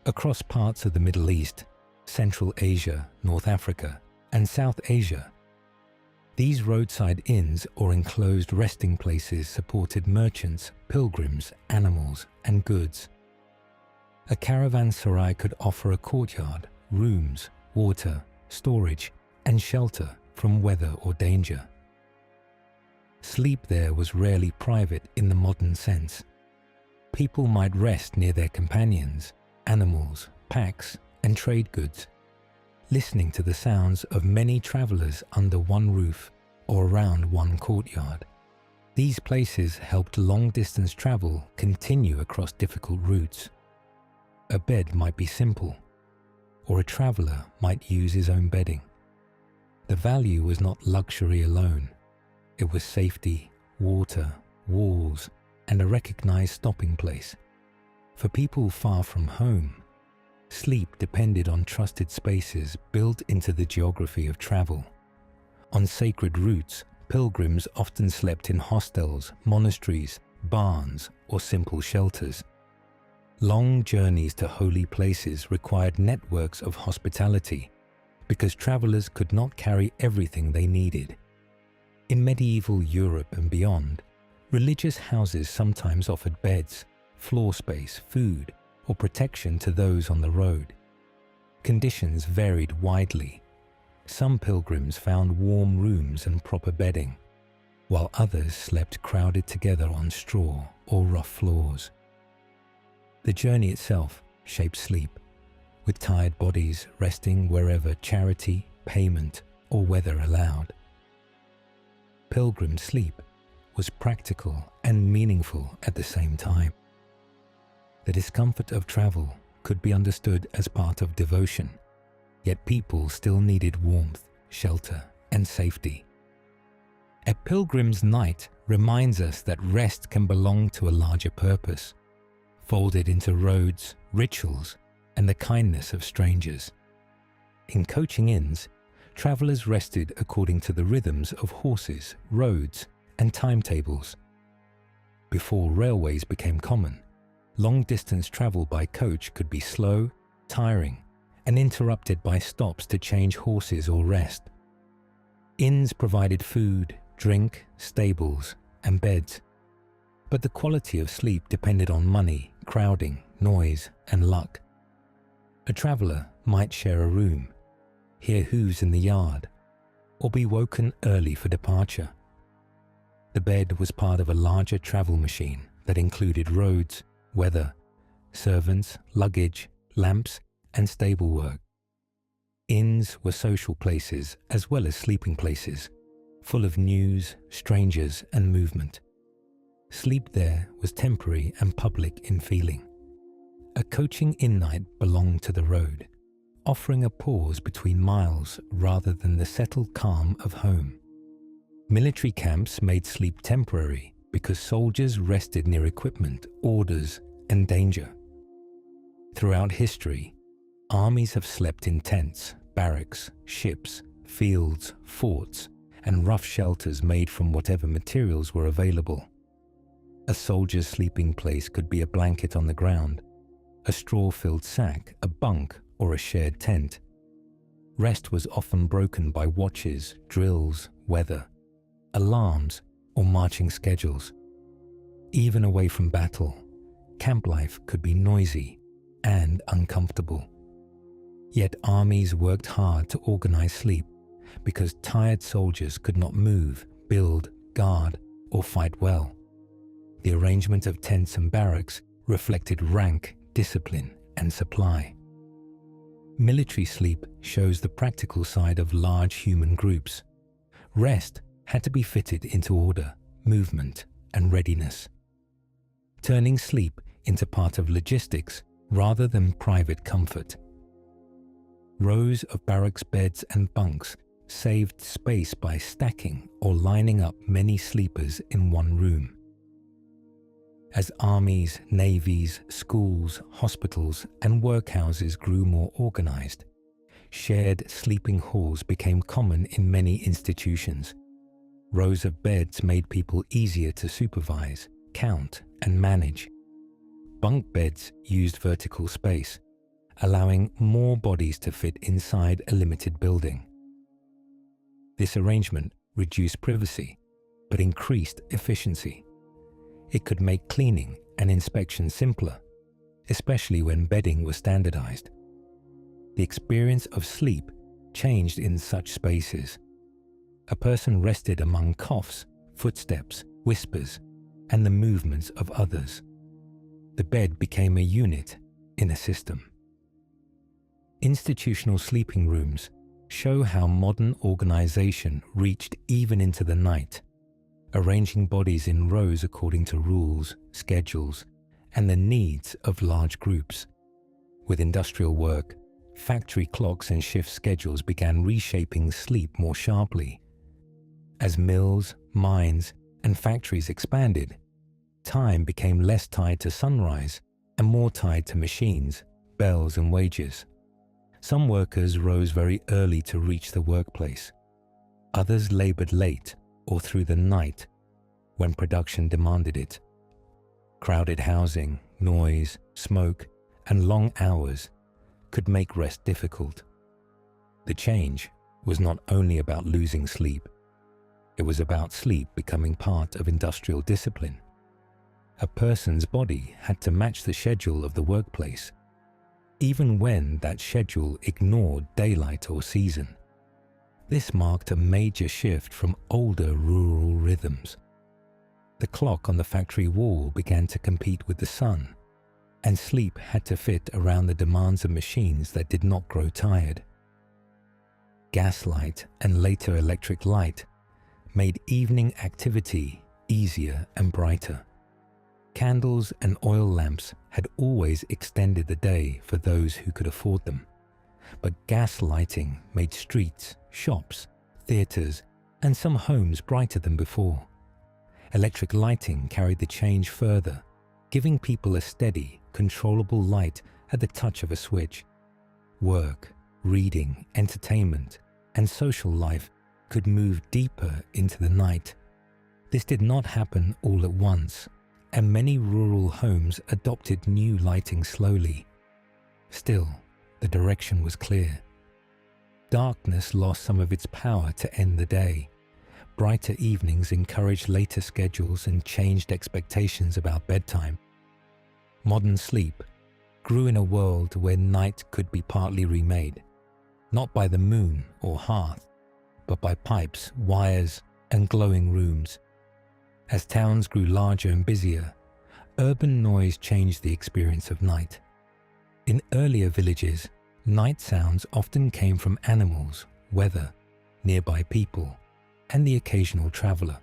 Across parts of the Middle East, Central Asia, North Africa, and South Asia, these roadside inns or enclosed resting places supported merchants, pilgrims, animals, and goods. A caravanserai could offer a courtyard, rooms, water, storage, and shelter from weather or danger. Sleep there was rarely private in the modern sense. People might rest near their companions, animals, packs, and trade goods, listening to the sounds of many travelers under one roof or around one courtyard. These places helped long-distance travel continue across difficult routes. A bed might be simple, or a traveler might use his own bedding. The value was not luxury alone. It was safety, water, walls, and a recognized stopping place. For people far from home, sleep depended on trusted spaces built into the geography of travel. On sacred routes, pilgrims often slept in hostels, monasteries, barns, or simple shelters. Long journeys to holy places required networks of hospitality because travelers could not carry everything they needed. In medieval Europe and beyond, religious houses sometimes offered beds, floor space, food, or protection to those on the road. Conditions varied widely. Some pilgrims found warm rooms and proper bedding, while others slept crowded together on straw or rough floors. The journey itself shaped sleep, with tired bodies resting wherever charity, payment, or weather allowed. Pilgrim sleep was practical and meaningful at the same time. The discomfort of travel could be understood as part of devotion, yet people still needed warmth, shelter, and safety. A pilgrim's night reminds us that rest can belong to a larger purpose, folded into roads, rituals, and the kindness of strangers. In coaching inns, travelers rested according to the rhythms of horses, roads, and timetables. Before railways became common, long-distance travel by coach could be slow, tiring, and interrupted by stops to change horses or rest. Inns provided food, drink, stables, and beds, but the quality of sleep depended on money, crowding, noise, and luck. A traveler might share a room, hear hooves in the yard, or be woken early for departure. The bed was part of a larger travel machine that included roads, weather, servants, luggage, lamps, and stable work. Inns were social places as well as sleeping places, full of news, strangers, and movement. Sleep there was temporary and public in feeling. A coaching inn night belonged to the road, offering a pause between miles rather than the settled calm of home. Military camps made sleep temporary because soldiers rested near equipment, orders, and danger. Throughout history, armies have slept in tents, barracks, ships, fields, forts, and rough shelters made from whatever materials were available. A soldier's sleeping place could be a blanket on the ground, a straw-filled sack, a bunk, or a shared tent. Rest was often broken by watches, drills, weather, alarms, or marching schedules. Even away from battle, camp life could be noisy and uncomfortable. Yet armies worked hard to organize sleep because tired soldiers could not move, build, guard, or fight well. The arrangement of tents and barracks reflected rank, discipline, and supply. Military sleep shows the practical side of large human groups. Rest had to be fitted into order, movement, and readiness, turning sleep into part of logistics rather than private comfort. Rows of barracks beds and bunks saved space by stacking or lining up many sleepers in one room. As armies, navies, schools, hospitals, and workhouses grew more organized, shared sleeping halls became common in many institutions. Rows of beds made people easier to supervise, count, and manage. Bunk beds used vertical space, allowing more bodies to fit inside a limited building. This arrangement reduced privacy, but increased efficiency. It could make cleaning and inspection simpler, especially when bedding was standardized. The experience of sleep changed in such spaces. A person rested among coughs, footsteps, whispers, and the movements of others. The bed became a unit in a system. Institutional sleeping rooms show how modern organization reached even into the night, arranging bodies in rows according to rules, schedules, and the needs of large groups. With industrial work, factory clocks and shift schedules began reshaping sleep more sharply. As mills, mines, and factories expanded, time became less tied to sunrise and more tied to machines, bells, and wages. Some workers rose very early to reach the workplace. Others labored late or through the night when production demanded it. Crowded housing, noise, smoke, and long hours could make rest difficult. The change was not only about losing sleep, it was about sleep becoming part of industrial discipline. A person's body had to match the schedule of the workplace, even when that schedule ignored daylight or season. This marked a major shift from older rural rhythms. The clock on the factory wall began to compete with the sun, and sleep had to fit around the demands of machines that did not grow tired. Gaslight and later electric light made evening activity easier and brighter. Candles and oil lamps had always extended the day for those who could afford them, but gas lighting made streets, shops, theaters, and some homes brighter than before. Electric lighting carried the change further, giving people a steady, controllable light at the touch of a switch. Work, reading, entertainment, and social life could move deeper into the night. This did not happen all at once, and many rural homes adopted new lighting slowly. Still, the direction was clear. Darkness lost some of its power to end the day. Brighter evenings encouraged later schedules and changed expectations about bedtime. Modern sleep grew in a world where night could be partly remade, not by the moon or hearth, but by pipes, wires, and glowing rooms. As towns grew larger and busier, urban noise changed the experience of night. In earlier villages, night sounds often came from animals, weather, nearby people, and the occasional traveller.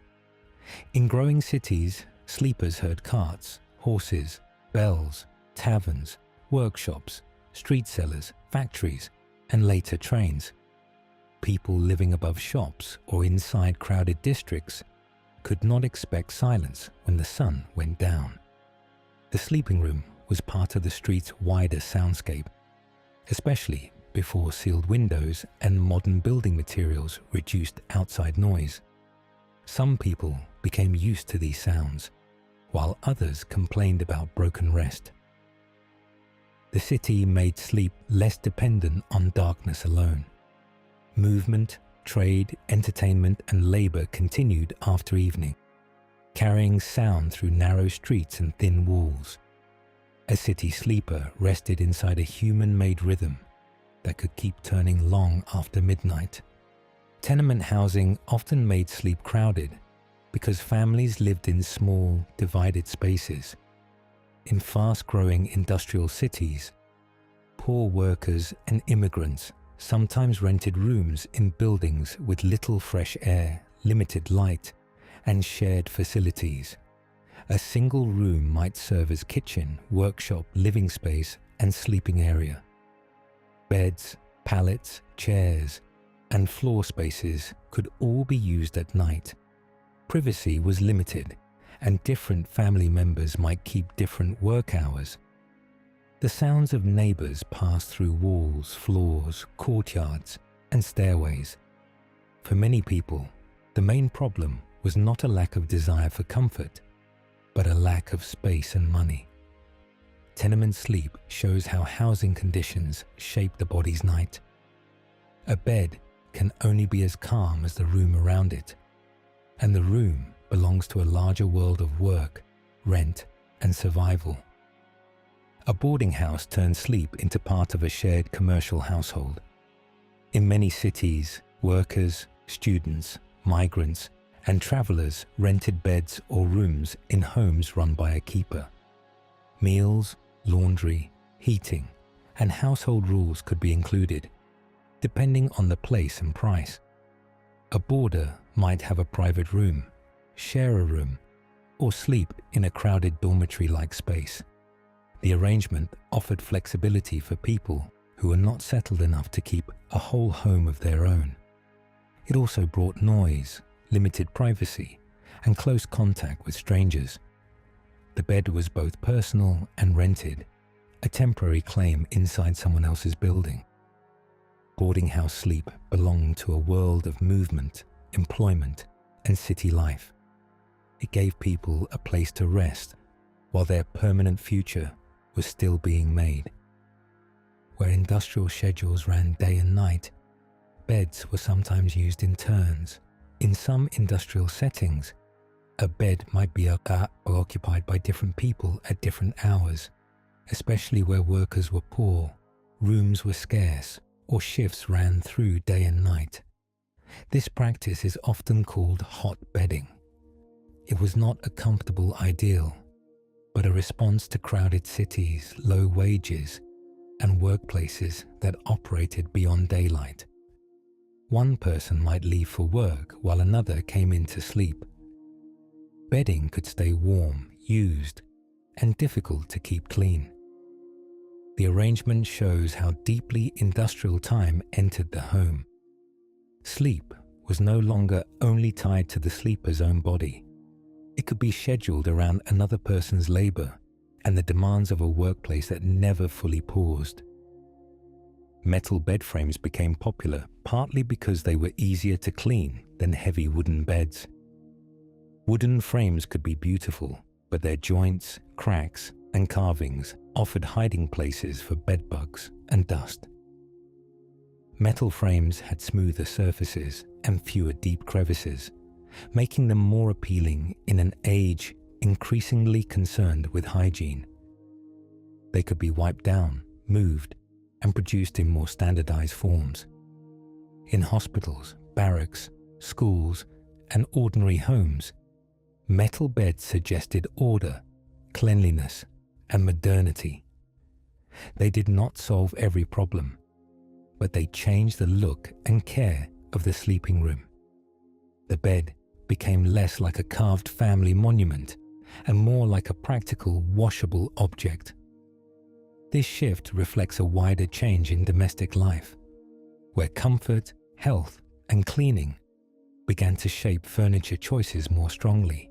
In growing cities, sleepers heard carts, horses, bells, taverns, workshops, street sellers, factories, and later trains. People living above shops or inside crowded districts could not expect silence when the sun went down. The sleeping room was part of the street's wider soundscape, especially before sealed windows and modern building materials reduced outside noise. Some people became used to these sounds, while others complained about broken rest. The city made sleep less dependent on darkness alone. Movement, trade, entertainment, and labor continued after evening, carrying sound through narrow streets and thin walls. A city sleeper rested inside a human-made rhythm that could keep turning long after midnight. Tenement housing often made sleep crowded because families lived in small, divided spaces. In fast-growing industrial cities, poor workers and immigrants sometimes rented rooms in buildings with little fresh air, limited light, and shared facilities. A single room might serve as kitchen, workshop, living space, and sleeping area. Beds, pallets, chairs, and floor spaces could all be used at night. Privacy was limited, and different family members might keep different work hours. The sounds of neighbors passed through walls, floors, courtyards, and stairways. For many people, the main problem was not a lack of desire for comfort, but a lack of space and money. Tenement sleep shows how housing conditions shape the body's night. A bed can only be as calm as the room around it, and the room belongs to a larger world of work, rent, and survival. A boarding house turned sleep into part of a shared commercial household. In many cities, workers, students, migrants, and travelers rented beds or rooms in homes run by a keeper. Meals, laundry, heating, and household rules could be included, depending on the place and price. A boarder might have a private room, share a room, or sleep in a crowded dormitory-like space. The arrangement offered flexibility for people who were not settled enough to keep a whole home of their own. It also brought noise, limited privacy, and close contact with strangers. The bed was both personal and rented, a temporary claim inside someone else's building. Boarding house sleep belonged to a world of movement, employment, and city life. It gave people a place to rest while their permanent future was still being made. Where industrial schedules ran day and night, beds were sometimes used in turns. In some industrial settings, a bed might be occupied by different people at different hours, especially where workers were poor, rooms were scarce, or shifts ran through day and night. This practice is often called hot bedding. It was not a comfortable ideal, but a response to crowded cities, low wages, and workplaces that operated beyond daylight. One person might leave for work while another came in to sleep. Bedding could stay warm, used, and difficult to keep clean. The arrangement shows how deeply industrial time entered the home. Sleep was no longer only tied to the sleeper's own body. It could be scheduled around another person's labor and the demands of a workplace that never fully paused. Metal bed frames became popular partly because they were easier to clean than heavy wooden beds. Wooden frames could be beautiful, but their joints, cracks, and carvings offered hiding places for bedbugs and dust. Metal frames had smoother surfaces and fewer deep crevices, making them more appealing in an age increasingly concerned with hygiene. They could be wiped down, moved, and produced in more standardized forms. In hospitals, barracks, schools, and ordinary homes, metal beds suggested order, cleanliness, and modernity. They did not solve every problem, but they changed the look and care of the sleeping room. The bed became less like a carved family monument and more like a practical, washable object. This shift reflects a wider change in domestic life, where comfort, health, and cleaning began to shape furniture choices more strongly.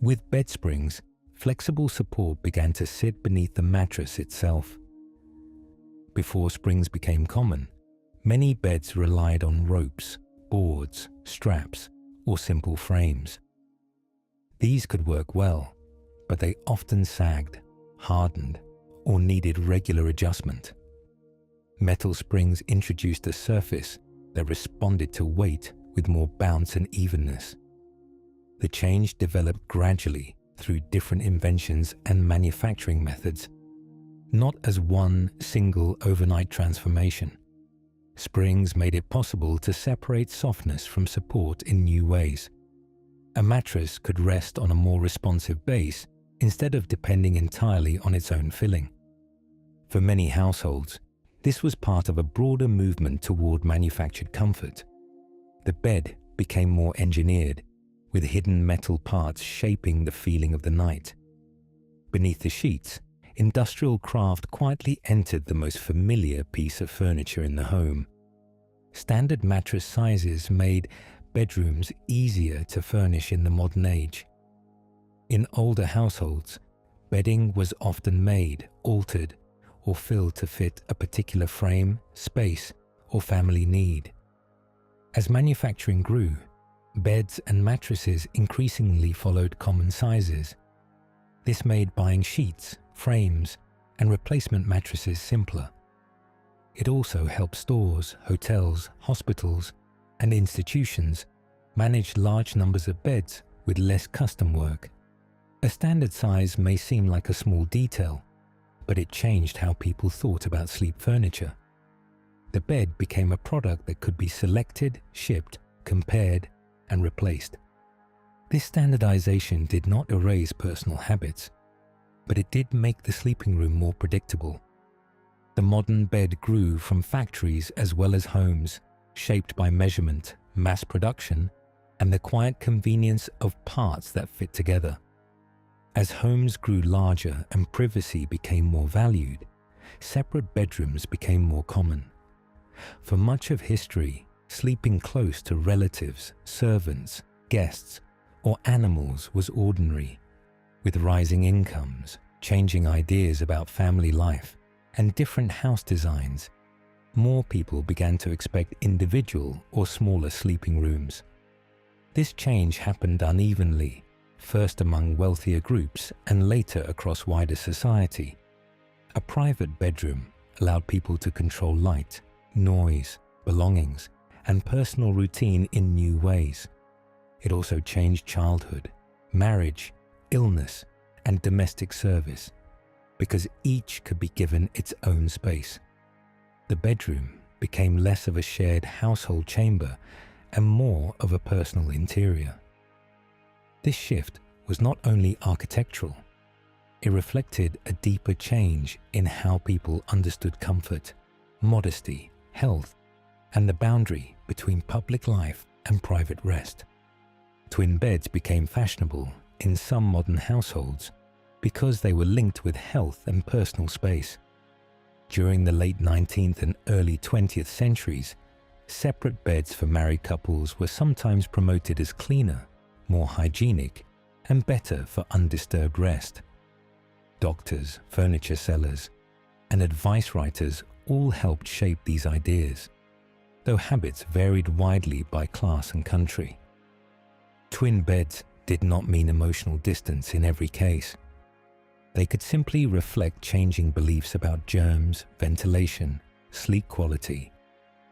With bed springs, flexible support began to sit beneath the mattress itself. Before springs became common, many beds relied on ropes, boards, straps, or simple frames. These could work well, but they often sagged, hardened, or needed regular adjustment. Metal springs introduced a surface that responded to weight with more bounce and evenness. The change developed gradually through different inventions and manufacturing methods, not as one single overnight transformation. Springs made it possible to separate softness from support in new ways. A mattress could rest on a more responsive base instead of depending entirely on its own filling. For many households, this was part of a broader movement toward manufactured comfort. The bed became more engineered, with hidden metal parts shaping the feeling of the night. Beneath the sheets, industrial craft quietly entered the most familiar piece of furniture in the home. Standard mattress sizes made bedrooms easier to furnish in the modern age. In older households, bedding was often made, altered, or filled to fit a particular frame, space, or family need. As manufacturing grew, beds and mattresses increasingly followed common sizes. This made buying sheets, frames, and replacement mattresses simpler. It also helped stores, hotels, hospitals, and institutions manage large numbers of beds with less custom work. A standard size may seem like a small detail, but it changed how people thought about sleep furniture. The bed became a product that could be selected, shipped, compared, and replaced. This standardization did not erase personal habits, but it did make the sleeping room more predictable. The modern bed grew from factories as well as homes, shaped by measurement, mass production, and the quiet convenience of parts that fit together. As homes grew larger and privacy became more valued, separate bedrooms became more common. For much of history, sleeping close to relatives, servants, guests, or animals was ordinary. With rising incomes, changing ideas about family life, and different house designs, more people began to expect individual or smaller sleeping rooms. This change happened unevenly, first among wealthier groups and later across wider society. A private bedroom allowed people to control light, noise, belongings, and personal routine in new ways. It also changed childhood, marriage, illness, and domestic service, because each could be given its own space. The bedroom became less of a shared household chamber and more of a personal interior. This shift was not only architectural, it reflected a deeper change in how people understood comfort, modesty, health, and the boundary between public life and private rest. Twin beds became fashionable in some modern households because they were linked with health and personal space. During the late 19th and early 20th centuries, separate beds for married couples were sometimes promoted as cleaner, more hygienic, and better for undisturbed rest. Doctors, furniture sellers, and advice writers all helped shape these ideas, though habits varied widely by class and country. Twin beds did not mean emotional distance in every case. They could simply reflect changing beliefs about germs, ventilation, sleep quality,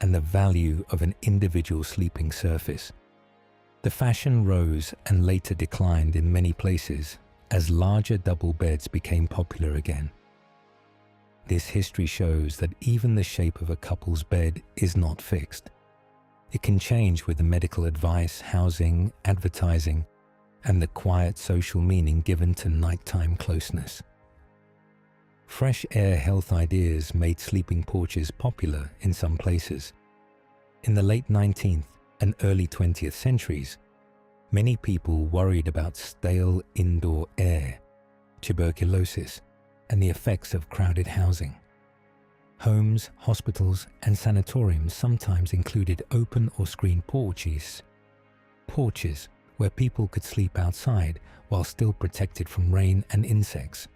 and the value of an individual sleeping surface. The fashion rose and later declined in many places as larger double beds became popular again. This history shows that even the shape of a couple's bed is not fixed. It can change with the medical advice, housing, advertising, and the quiet social meaning given to nighttime closeness. Fresh air health ideas made sleeping porches popular in some places. In the late 19th and early 20th centuries, many people worried about stale indoor air, tuberculosis, and the effects of crowded housing. Homes, hospitals, and sanatoriums sometimes included open or screened porches where people could sleep outside while still protected from rain and insects.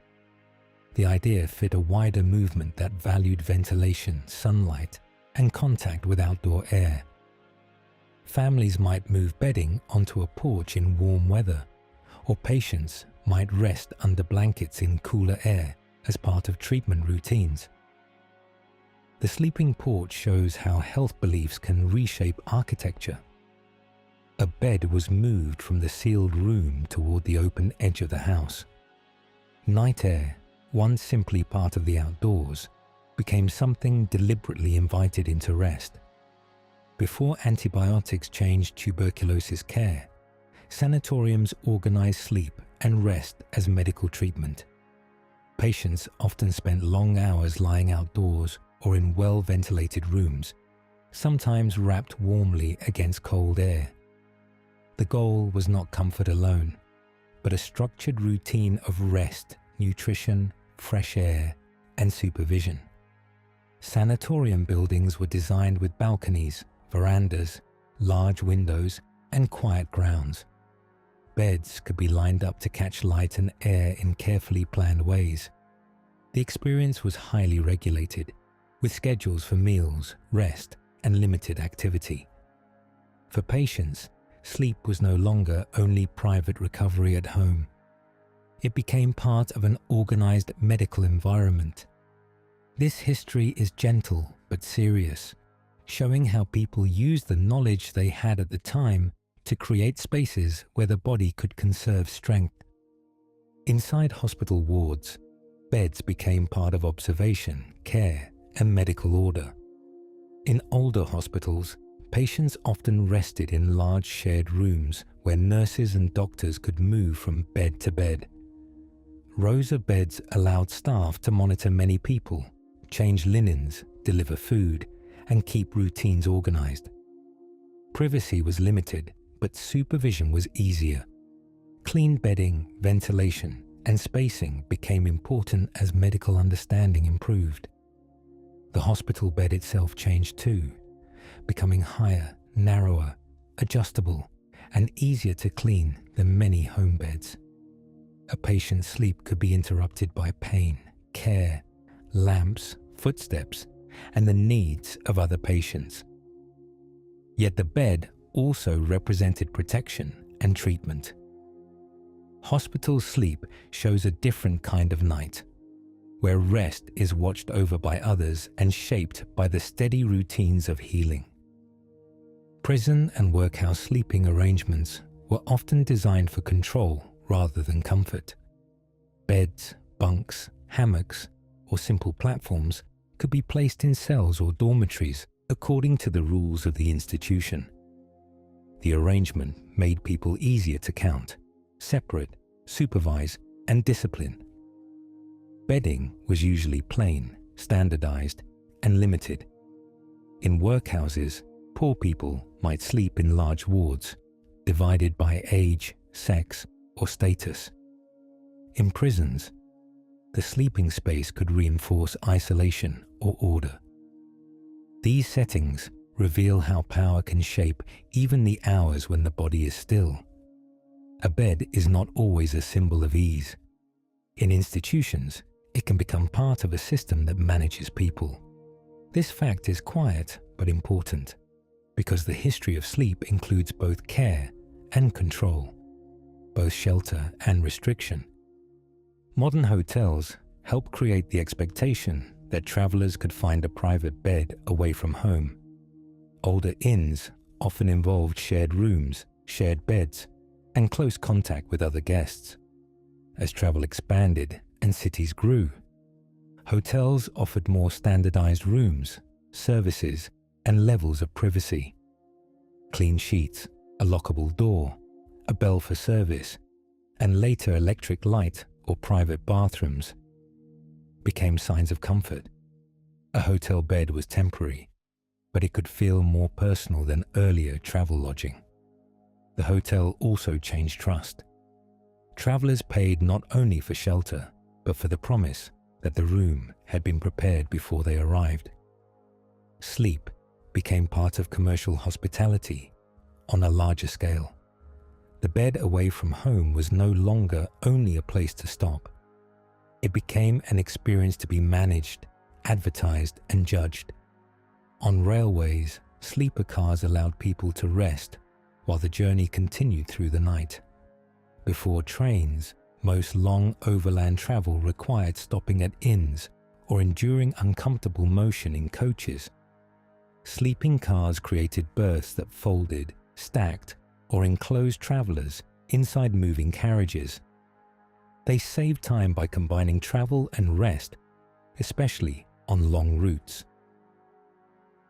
The idea fit a wider movement that valued ventilation, sunlight, and contact with outdoor air. Families might move bedding onto a porch in warm weather, or patients might rest under blankets in cooler air as part of treatment routines. The sleeping porch shows how health beliefs can reshape architecture. A bed was moved from the sealed room toward the open edge of the house. Night air, once simply part of the outdoors, became something deliberately invited into rest. Before antibiotics changed tuberculosis care, sanatoriums organized sleep and rest as medical treatment. Patients often spent long hours lying outdoors or in well-ventilated rooms, sometimes wrapped warmly against cold air. The goal was not comfort alone, but a structured routine of rest, nutrition, fresh air, and supervision. Sanatorium buildings were designed with balconies, verandas, large windows, and quiet grounds. Beds could be lined up to catch light and air in carefully planned ways. The experience was highly regulated, with schedules for meals, rest, and limited activity. For patients, sleep was no longer only private recovery at home. It became part of an organized medical environment. This history is gentle but serious, showing how people used the knowledge they had at the time to create spaces where the body could conserve strength. Inside hospital wards, beds became part of observation, care, and medical order. In older hospitals, patients often rested in large shared rooms where nurses and doctors could move from bed to bed. Rows of beds allowed staff to monitor many people, change linens, deliver food, and keep routines organized. Privacy was limited, but supervision was easier. Clean bedding, ventilation, and spacing became important as medical understanding improved. The hospital bed itself changed too, becoming higher, narrower, adjustable, and easier to clean than many home beds. A patient's sleep could be interrupted by pain, care, lamps, footsteps, and the needs of other patients. Yet the bed also represented protection and treatment. Hospital sleep shows a different kind of night, where rest is watched over by others and shaped by the steady routines of healing. Prison and workhouse sleeping arrangements were often designed for control rather than comfort. Beds, bunks, hammocks, or simple platforms could be placed in cells or dormitories according to the rules of the institution. The arrangement made people easier to count, separate, supervise, and discipline. Bedding was usually plain, standardized, and limited. In workhouses, poor people might sleep in large wards, divided by age, sex, or status. In prisons, the sleeping space could reinforce isolation or order. These settings reveal how power can shape even the hours when the body is still. A bed is not always a symbol of ease. In institutions, it can become part of a system that manages people. This fact is quiet but important, because the history of sleep includes both care and control, both shelter and restriction. Modern hotels help create the expectation that travelers could find a private bed away from home. Older inns often involved shared rooms, shared beds, and close contact with other guests. As travel expanded and cities grew, hotels offered more standardized rooms, services, and levels of privacy. Clean sheets, a lockable door, a bell for service, and later electric light or private bathrooms became signs of comfort. A hotel bed was temporary, but it could feel more personal than earlier travel lodging. The hotel also changed trust. Travelers paid not only for shelter, but for the promise that the room had been prepared before they arrived. Sleep became part of commercial hospitality on a larger scale. The bed away from home was no longer only a place to stop. It became an experience to be managed, advertised, and judged. On railways, sleeper cars allowed people to rest while the journey continued through the night. Before trains, most long overland travel required stopping at inns or enduring uncomfortable motion in coaches. Sleeping cars created berths that folded, stacked, or enclosed travelers inside moving carriages. They saved time by combining travel and rest, especially on long routes.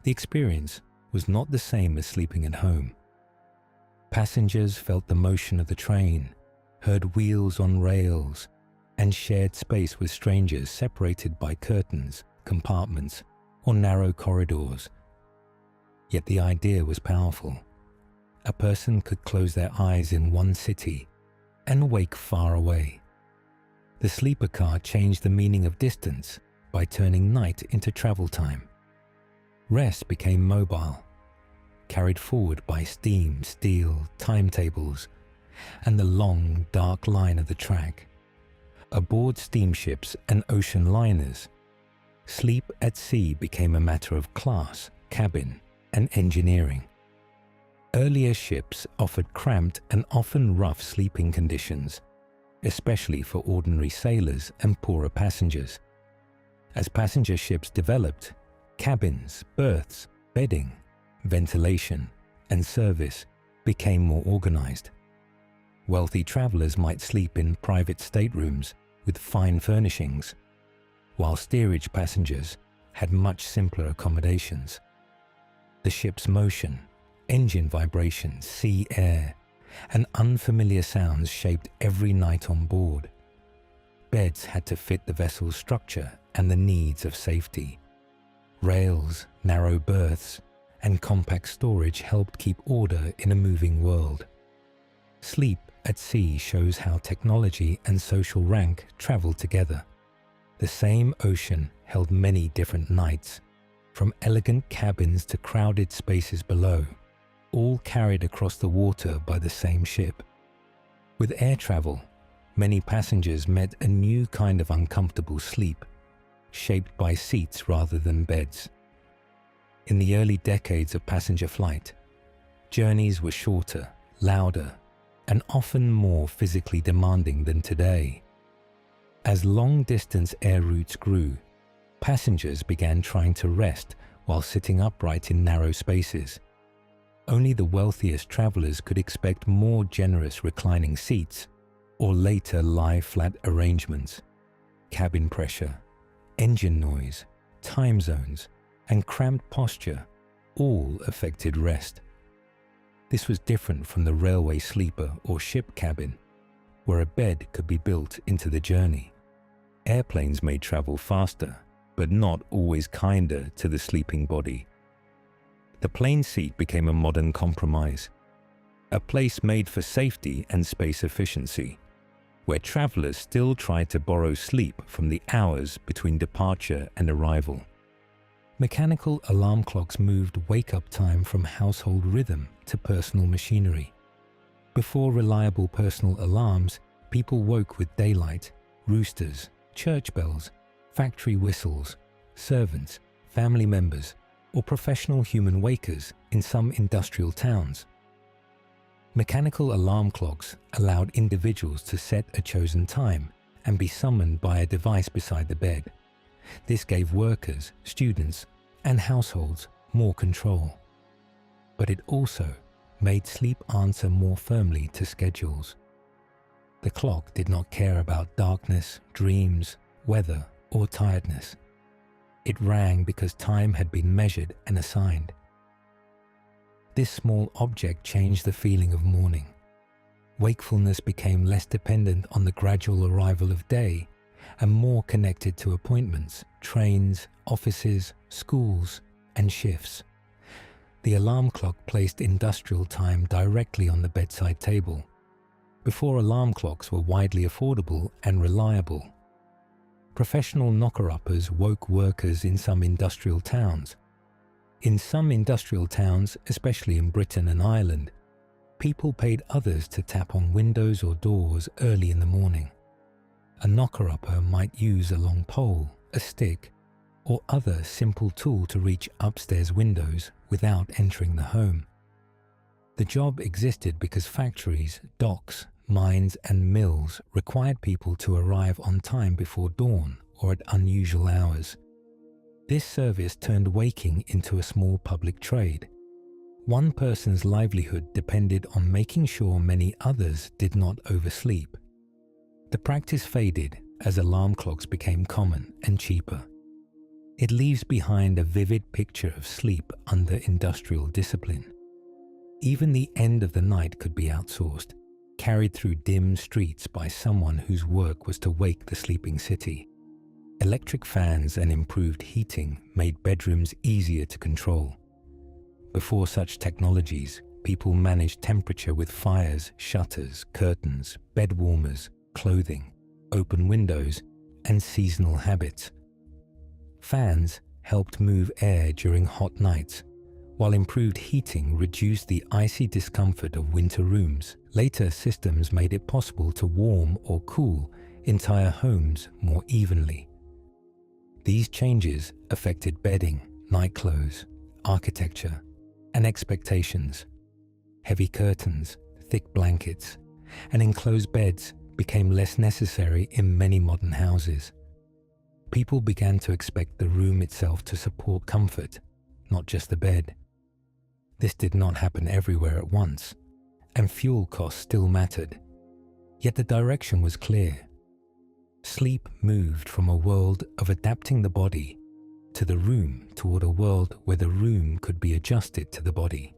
The experience was not the same as sleeping at home. Passengers felt the motion of the train, heard wheels on rails, and shared space with strangers separated by curtains, compartments, or narrow corridors. Yet the idea was powerful. A person could close their eyes in one city and wake far away. The sleeper car changed the meaning of distance by turning night into travel time. Rest became mobile, carried forward by steam, steel, timetables, and the long, dark line of the track. Aboard steamships and ocean liners, sleep at sea became a matter of class, cabin, and engineering. Earlier ships offered cramped and often rough sleeping conditions, especially for ordinary sailors and poorer passengers. As passenger ships developed, cabins, berths, bedding, ventilation, and service became more organized. Wealthy travelers might sleep in private staterooms with fine furnishings, while steerage passengers had much simpler accommodations. The ship's motion, engine vibrations, sea air, and unfamiliar sounds shaped every night on board. Beds had to fit the vessel's structure and the needs of safety. Rails, narrow berths, and compact storage helped keep order in a moving world. Sleep at sea shows how technology and social rank traveled together. The same ocean held many different nights, from elegant cabins to crowded spaces below, all carried across the water by the same ship. With air travel, many passengers met a new kind of uncomfortable sleep, shaped by seats rather than beds. In the early decades of passenger flight, journeys were shorter, louder, and often more physically demanding than today. As long-distance air routes grew, passengers began trying to rest while sitting upright in narrow spaces. Only the wealthiest travelers could expect more generous reclining seats or later lie-flat arrangements. Cabin pressure, engine noise, time zones, and cramped posture all affected rest. This was different from the railway sleeper or ship cabin, where a bed could be built into the journey. Airplanes made travel faster, but not always kinder to the sleeping body. The plane seat became a modern compromise, a place made for safety and space efficiency, where travelers still tried to borrow sleep from the hours between departure and arrival. Mechanical alarm clocks moved wake-up time from household rhythm to personal machinery. Before reliable personal alarms, people woke with daylight, roosters, church bells, factory whistles, servants, family members, or professional human wakers in some industrial towns. Mechanical alarm clocks allowed individuals to set a chosen time and be summoned by a device beside the bed. This gave workers, students, and households more control. But it also made sleep answer more firmly to schedules. The clock did not care about darkness, dreams, weather, or tiredness. It rang because time had been measured and assigned. This small object changed the feeling of morning. Wakefulness became less dependent on the gradual arrival of day and more connected to appointments, trains, offices, schools, and shifts. The alarm clock placed industrial time directly on the bedside table, before alarm clocks were widely affordable and reliable. Professional knocker-uppers woke workers in some industrial towns. In some industrial towns, especially in Britain and Ireland, people paid others to tap on windows or doors early in the morning. A knocker-upper might use a long pole, a stick, or other simple tool to reach upstairs windows without entering the home. The job existed because factories, docks, mines and mills required people to arrive on time before dawn or at unusual hours. This service turned waking into a small public trade. One person's livelihood depended on making sure many others did not oversleep. The practice faded as alarm clocks became common and cheaper. It leaves behind a vivid picture of sleep under industrial discipline. Even the end of the night could be outsourced, carried through dim streets by someone whose work was to wake the sleeping city. Electric fans and improved heating made bedrooms easier to control. Before such technologies, people managed temperature with fires, shutters, curtains, bed warmers, clothing, open windows, and seasonal habits. Fans helped move air during hot nights, while improved heating reduced the icy discomfort of winter rooms. Later systems made it possible to warm or cool entire homes more evenly. These changes affected bedding, night clothes, architecture, and expectations. Heavy curtains, thick blankets, and enclosed beds became less necessary in many modern houses. People began to expect the room itself to support comfort, not just the bed. This did not happen everywhere at once, and fuel costs still mattered. Yet the direction was clear. Sleep moved from a world of adapting the body to the room toward a world where the room could be adjusted to the body.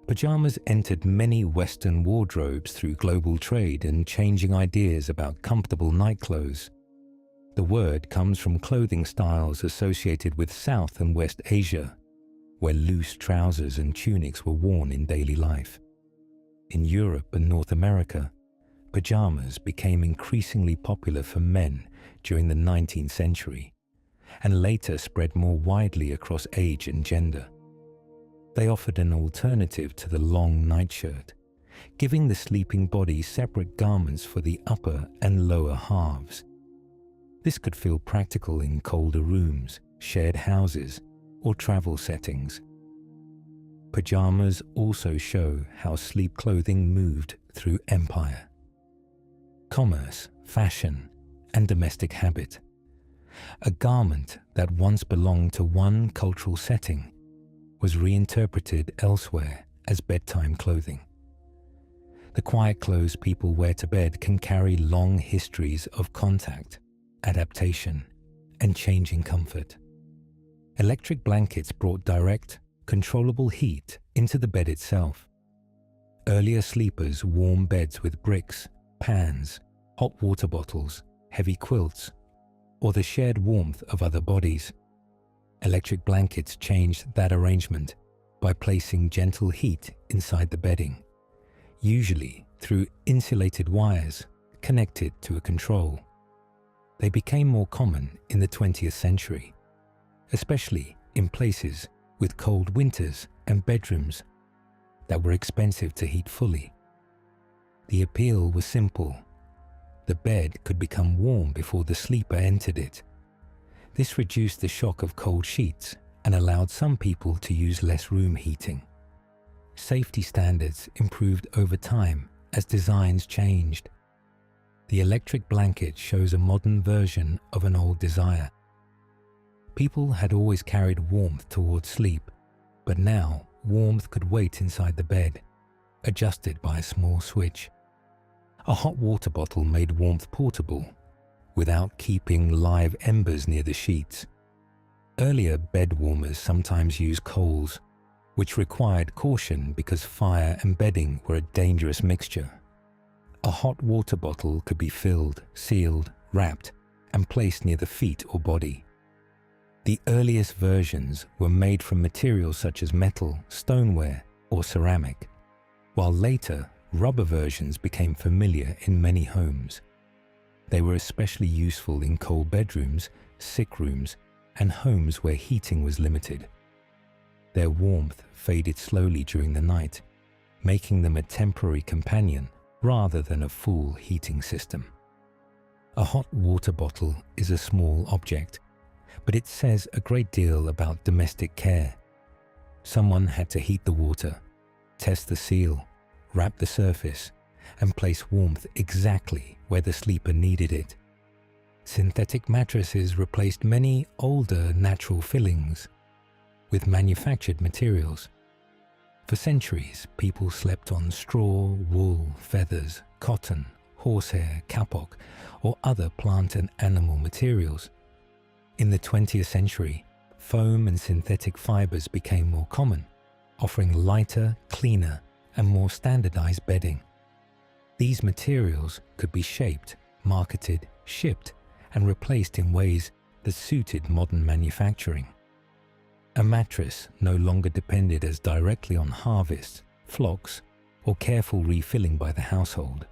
Pajamas entered many Western wardrobes through global trade and changing ideas about comfortable night clothes. The word comes from clothing styles associated with South and West Asia, where loose trousers and tunics were worn in daily life. In Europe and North America, pajamas became increasingly popular for men during the 19th century, and later spread more widely across age and gender. They offered an alternative to the long nightshirt, giving the sleeping body separate garments for the upper and lower halves. This could feel practical in colder rooms, shared houses, or travel settings. Pajamas also show how sleep clothing moved through empire. Commerce, fashion, and domestic habit. A garment that once belonged to one cultural setting was reinterpreted elsewhere as bedtime clothing. The quiet clothes people wear to bed can carry long histories of contact, adaptation, and changing comfort. Electric blankets brought direct, controllable heat into the bed itself. Earlier sleepers warmed beds with bricks, pans, hot water bottles, heavy quilts, or the shared warmth of other bodies. Electric blankets changed that arrangement by placing gentle heat inside the bedding, usually through insulated wires connected to a control. They became more common in the 20th century, especially in places with cold winters and bedrooms that were expensive to heat fully. The appeal was simple. The bed could become warm before the sleeper entered it. This reduced the shock of cold sheets and allowed some people to use less room heating. Safety standards improved over time as designs changed. The electric blanket shows a modern version of an old desire. People had always carried warmth towards sleep, but now warmth could wait inside the bed, adjusted by a small switch. A hot water bottle made warmth portable, without keeping live embers near the sheets. Earlier bed warmers sometimes used coals, which required caution because fire and bedding were a dangerous mixture. A hot water bottle could be filled, sealed, wrapped, and placed near the feet or body. The earliest versions were made from materials such as metal, stoneware, or ceramic, while later rubber versions became familiar in many homes. They were especially useful in cold bedrooms, sick rooms, and homes where heating was limited. Their warmth faded slowly during the night, making them a temporary companion rather than a full heating system. A hot water bottle is a small object, but it says a great deal about domestic care. Someone had to heat the water, test the seal, wrap the surface, and place warmth exactly where the sleeper needed it. Synthetic mattresses replaced many older natural fillings with manufactured materials. For centuries, people slept on straw, wool, feathers, cotton, horsehair, kapok, or other plant and animal materials. In the 20th century, foam and synthetic fibers became more common, offering lighter, cleaner, and more standardized bedding. These materials could be shaped, marketed, shipped, and replaced in ways that suited modern manufacturing. A mattress no longer depended as directly on harvests, flocks, or careful refilling by the household.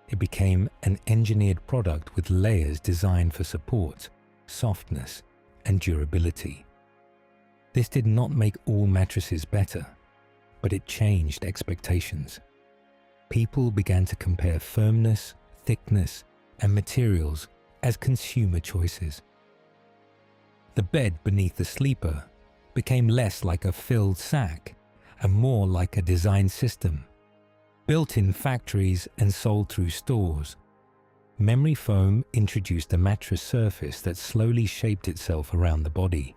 It became an engineered product with layers designed for support, softness, and durability. This did not make all mattresses better, but it changed expectations. People began to compare firmness, thickness, and materials as consumer choices. The bed beneath the sleeper became less like a filled sack and more like a design system, built in factories and sold through stores. Memory foam introduced a mattress surface that slowly shaped itself around the body.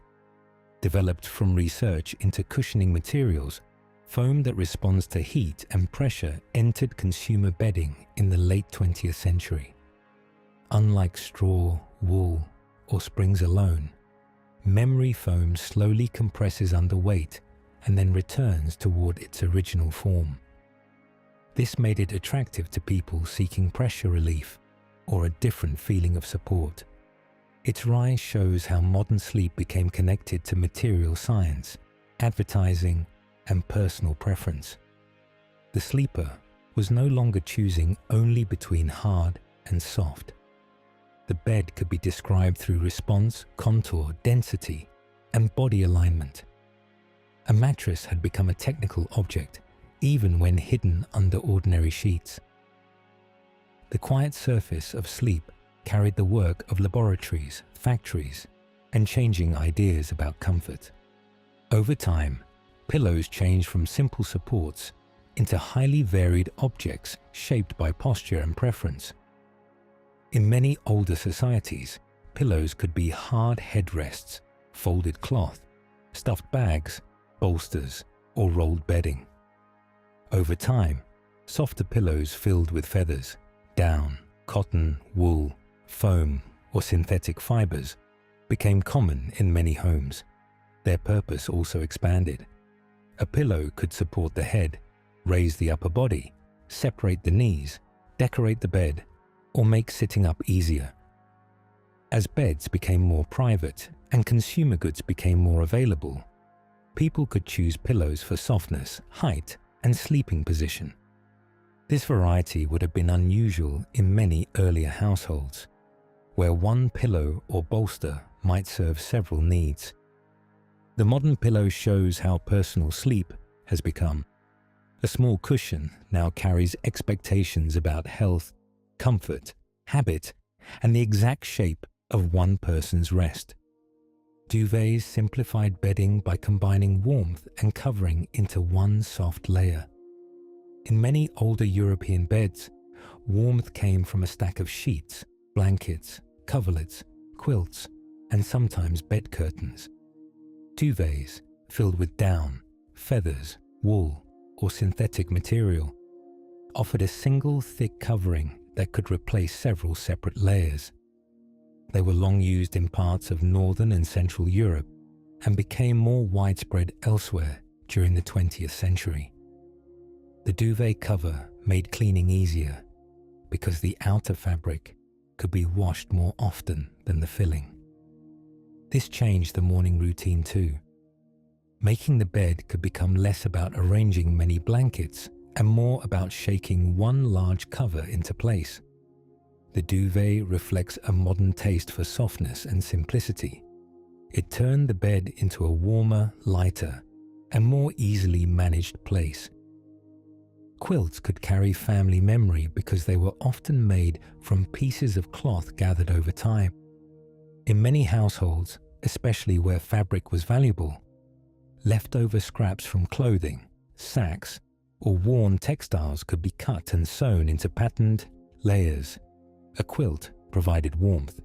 Developed from research into cushioning materials, foam that responds to heat and pressure entered consumer bedding in the late 20th century. Unlike straw, wool, or springs alone, memory foam slowly compresses under weight and then returns toward its original form. This made it attractive to people seeking pressure relief or a different feeling of support. Its rise shows how modern sleep became connected to material science, advertising, and personal preference. The sleeper was no longer choosing only between hard and soft. The bed could be described through response, contour, density, and body alignment. A mattress had become a technical object, even when hidden under ordinary sheets. The quiet surface of sleep carried the work of laboratories, factories, and changing ideas about comfort. Over time, pillows changed from simple supports into highly varied objects shaped by posture and preference. In many older societies, pillows could be hard headrests, folded cloth, stuffed bags, bolsters, or rolled bedding. Over time, softer pillows filled with feathers, down, cotton, wool, foam, or synthetic fibers became common in many homes. Their purpose also expanded. A pillow could support the head, raise the upper body, separate the knees, decorate the bed, or make sitting up easier. As beds became more private and consumer goods became more available, people could choose pillows for softness, height, and sleeping position. This variety would have been unusual in many earlier households, where one pillow or bolster might serve several needs. The modern pillow shows how personal sleep has become. A small cushion now carries expectations about health, comfort, habit, and the exact shape of one person's rest. Duvets simplified bedding by combining warmth and covering into one soft layer. In many older European beds, warmth came from a stack of sheets, blankets, coverlets, quilts, and sometimes bed curtains. Duvets, filled with down, feathers, wool, or synthetic material, offered a single thick covering that could replace several separate layers. They were long used in parts of Northern and Central Europe and became more widespread elsewhere during the 20th century. The duvet cover made cleaning easier because the outer fabric could be washed more often than the filling. This changed the morning routine too. Making the bed could become less about arranging many blankets and more about shaking one large cover into place. The duvet reflects a modern taste for softness and simplicity. It turned the bed into a warmer, lighter, and more easily managed place. Quilts could carry family memory because they were often made from pieces of cloth gathered over time. In many households, especially where fabric was valuable, leftover scraps from clothing, sacks, or worn textiles could be cut and sewn into patterned layers. A quilt provided warmth,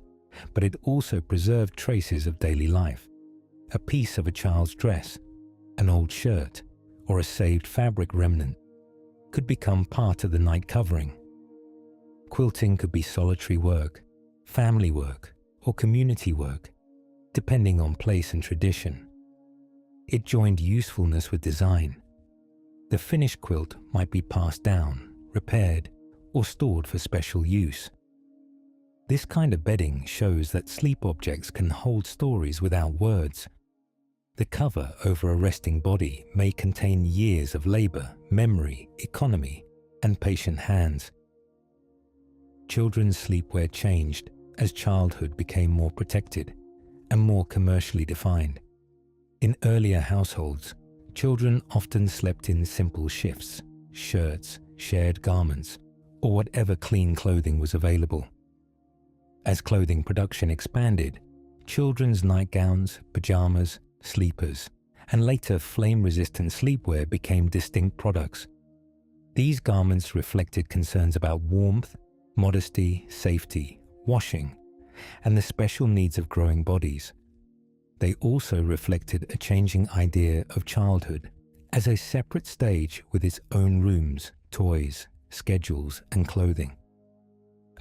but it also preserved traces of daily life. A piece of a child's dress, an old shirt, or a saved fabric remnant could become part of the night covering. Quilting could be solitary work, family work, or community work, depending on place and tradition. It joined usefulness with design. The finished quilt might be passed down, repaired, or stored for special use. This kind of bedding shows that sleep objects can hold stories without words. The cover over a resting body may contain years of labor, memory, economy, and patient hands. Children's sleepwear changed as childhood became more protected and more commercially defined. In earlier households, children often slept in simple shifts, shirts, shared garments, or whatever clean clothing was available. As clothing production expanded, children's nightgowns, pajamas, sleepers, and later flame-resistant sleepwear became distinct products. These garments reflected concerns about warmth, modesty, safety, washing, and the special needs of growing bodies. They also reflected a changing idea of childhood as a separate stage with its own rooms, toys, schedules, and clothing.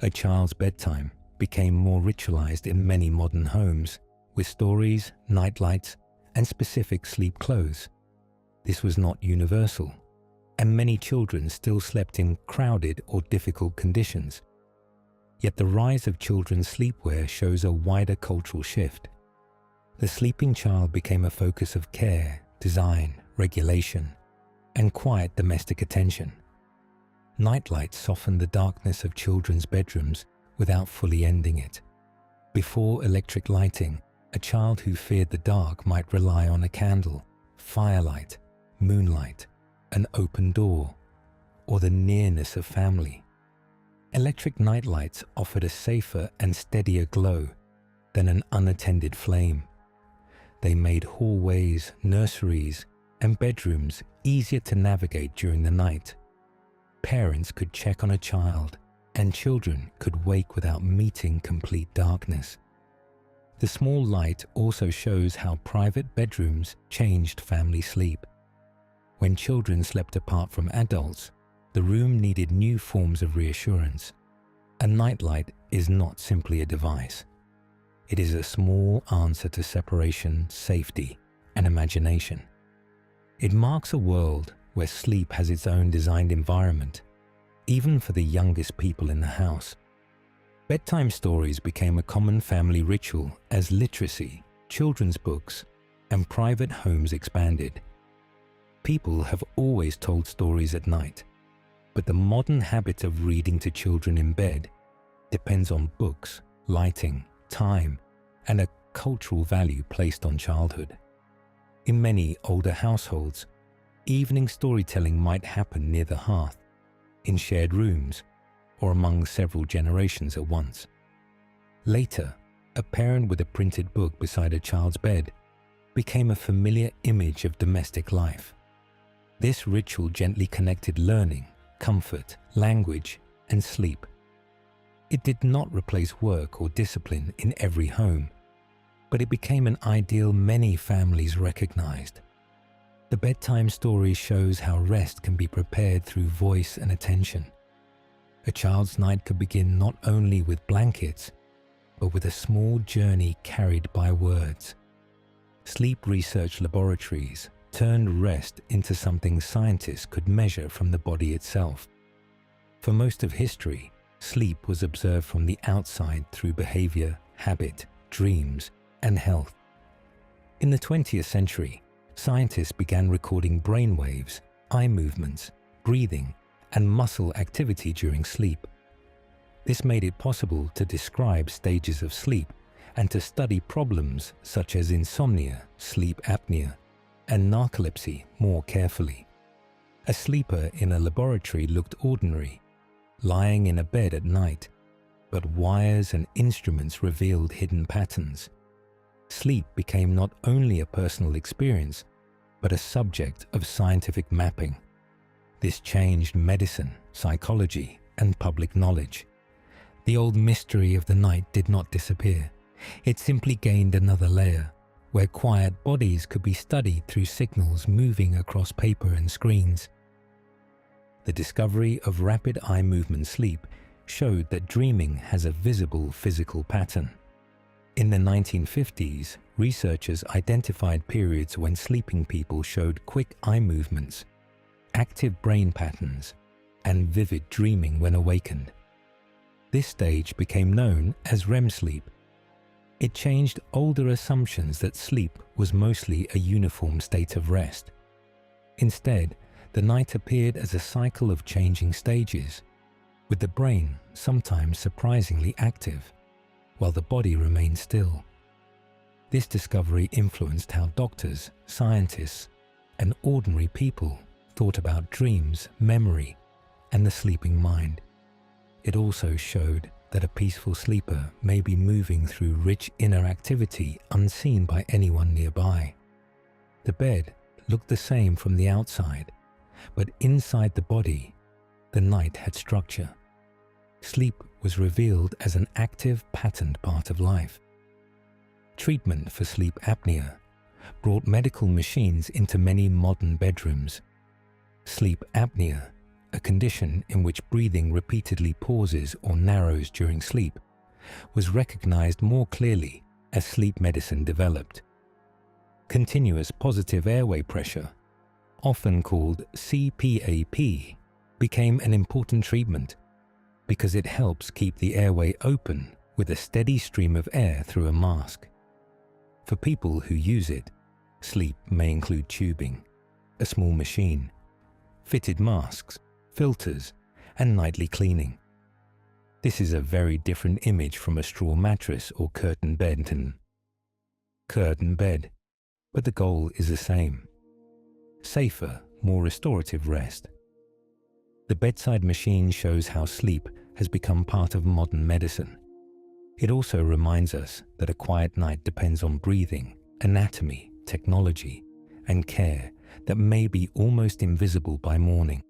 A child's bedtime became more ritualized in many modern homes, with stories, nightlights, and specific sleep clothes. This was not universal, and many children still slept in crowded or difficult conditions. Yet the rise of children's sleepwear shows a wider cultural shift. The sleeping child became a focus of care, design, regulation, and quiet domestic attention. Nightlights softened the darkness of children's bedrooms without fully ending it. Before electric lighting, a child who feared the dark might rely on a candle, firelight, moonlight, an open door, or the nearness of family. Electric nightlights offered a safer and steadier glow than an unattended flame. They made hallways, nurseries, and bedrooms easier to navigate during the night. Parents could check on a child, and children could wake without meeting complete darkness. The small light also shows how private bedrooms changed family sleep. When children slept apart from adults, the room needed new forms of reassurance. A nightlight is not simply a device. It is a small answer to separation, safety, and imagination. It marks a world where sleep has its own designed environment, even for the youngest people in the house. Bedtime stories became a common family ritual as literacy, children's books, and private homes expanded. People have always told stories at night, but the modern habit of reading to children in bed depends on books, lighting, time, and a cultural value placed on childhood. In many older households, evening storytelling might happen near the hearth, in shared rooms, or among several generations at once. Later, a parent with a printed book beside a child's bed became a familiar image of domestic life. This ritual gently connected learning, comfort, language, and sleep. It did not replace work or discipline in every home, but it became an ideal many families recognized. The bedtime story shows how rest can be prepared through voice and attention. A child's night could begin not only with blankets, but with a small journey carried by words. Sleep research laboratories turned rest into something scientists could measure from the body itself. For most of history, sleep was observed from the outside through behavior, habit, dreams, and health. In the 20th century, scientists began recording brain waves, eye movements, breathing, and muscle activity during sleep. This made it possible to describe stages of sleep and to study problems such as insomnia, sleep apnea, and narcolepsy more carefully. A sleeper in a laboratory looked ordinary, lying in a bed at night, but wires and instruments revealed hidden patterns. Sleep became not only a personal experience, but a subject of scientific mapping. This changed medicine, psychology, and public knowledge. The old mystery of the night did not disappear. It simply gained another layer, where quiet bodies could be studied through signals moving across paper and screens. The discovery of rapid eye movement sleep showed that dreaming has a visible physical pattern. In the 1950s, researchers identified periods when sleeping people showed quick eye movements, active brain patterns, and vivid dreaming when awakened. This stage became known as REM sleep. It changed older assumptions that sleep was mostly a uniform state of rest. Instead, the night appeared as a cycle of changing stages, with the brain sometimes surprisingly active, while the body remained still. This discovery influenced how doctors, scientists, and ordinary people thought about dreams, memory, and the sleeping mind. It also showed that a peaceful sleeper may be moving through rich inner activity unseen by anyone nearby. The bed looked the same from the outside, but inside the body, the night had structure. Sleep was revealed as an active, patterned part of life. Treatment for sleep apnea brought medical machines into many modern bedrooms. Sleep apnea, a condition in which breathing repeatedly pauses or narrows during sleep, was recognized more clearly as sleep medicine developed. Continuous positive airway pressure, often called CPAP, became an important treatment because it helps keep the airway open with a steady stream of air through a mask. For people who use it, sleep may include tubing, a small machine, fitted masks, filters, and nightly cleaning. This is a very different image from a straw mattress or curtain bed, but the goal is the same. Safer, more restorative rest. The bedside machine shows how sleep has become part of modern medicine. It also reminds us that a quiet night depends on breathing, anatomy, technology, and care that may be almost invisible by morning.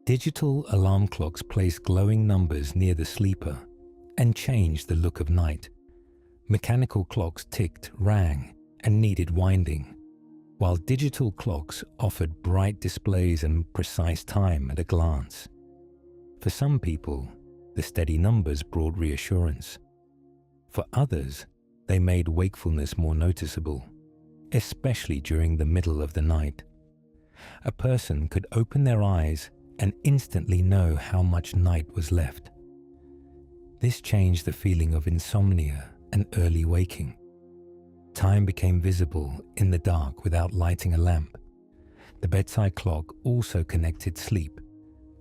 Digital alarm clocks place glowing numbers near the sleeper and changed the look of night. Mechanical clocks ticked, rang, and needed winding, while digital clocks offered bright displays and precise time at a glance. For some people, the steady numbers brought reassurance. For others, they made wakefulness more noticeable, especially during the middle of the night. A person could open their eyes and instantly know how much night was left. This changed the feeling of insomnia and early waking. Time became visible in the dark without lighting a lamp. The bedside clock also connected sleep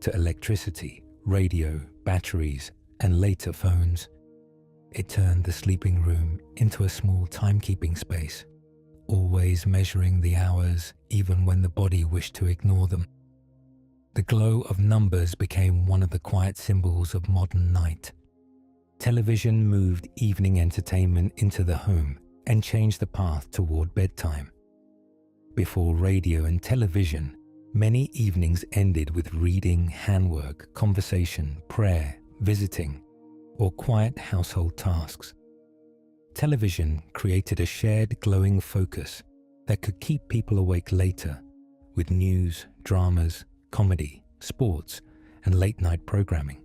to electricity, radio, batteries, and later phones. It turned the sleeping room into a small timekeeping space, always measuring the hours even when the body wished to ignore them. The glow of numbers became one of the quiet symbols of modern night. Television moved evening entertainment into the home and changed the path toward bedtime. Before radio and television, many evenings ended with reading, handwork, conversation, prayer, visiting, or quiet household tasks. Television created a shared glowing focus that could keep people awake later, with news, dramas, comedy, sports, and late-night programming.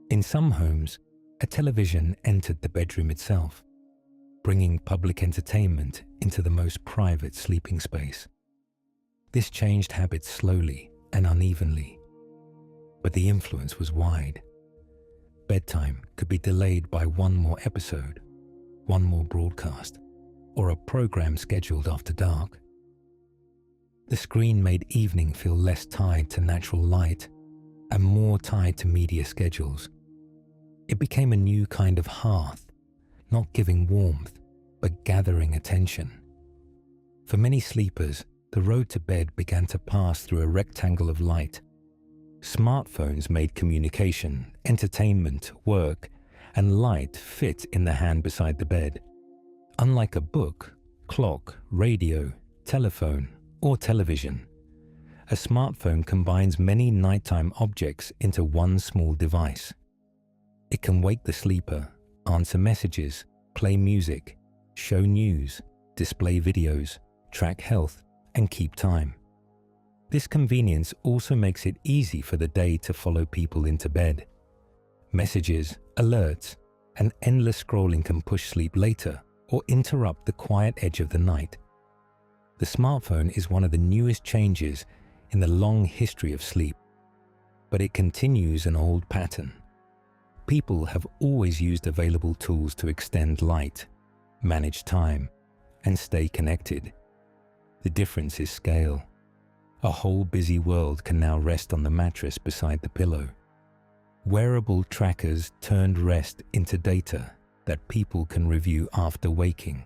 In some homes, a television entered the bedroom itself, bringing public entertainment into the most private sleeping space. This changed habits slowly and unevenly, but the influence was wide. Bedtime could be delayed by one more episode, one more broadcast, or a program scheduled after dark. The screen made evening feel less tied to natural light and more tied to media schedules. It became a new kind of hearth, not giving warmth, but gathering attention. For many sleepers, the road to bed began to pass through a rectangle of light. Smartphones made communication, entertainment, work, and light fit in the hand beside the bed. Unlike a book, clock, radio, telephone, or television, a smartphone combines many nighttime objects into one small device. It can wake the sleeper, answer messages, play music, show news, display videos, track health, and keep time. This convenience also makes it easy for the day to follow people into bed. Messages, alerts, and endless scrolling can push sleep later or interrupt the quiet edge of the night. The smartphone is one of the newest changes in the long history of sleep, but it continues an old pattern. People have always used available tools to extend light, manage time, and stay connected. The difference is scale. A whole busy world can now rest on the mattress beside the pillow. Wearable trackers turned rest into data that people can review after waking.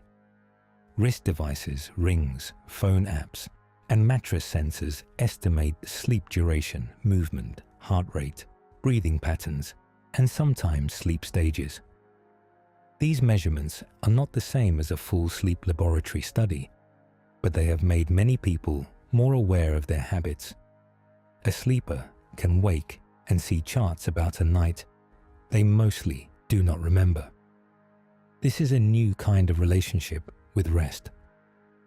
Wrist devices, rings, phone apps, and mattress sensors estimate sleep duration, movement, heart rate, breathing patterns, and sometimes sleep stages. These measurements are not the same as a full sleep laboratory study, but they have made many people more aware of their habits. A sleeper can wake and see charts about a night they mostly do not remember. This is a new kind of relationship with rest.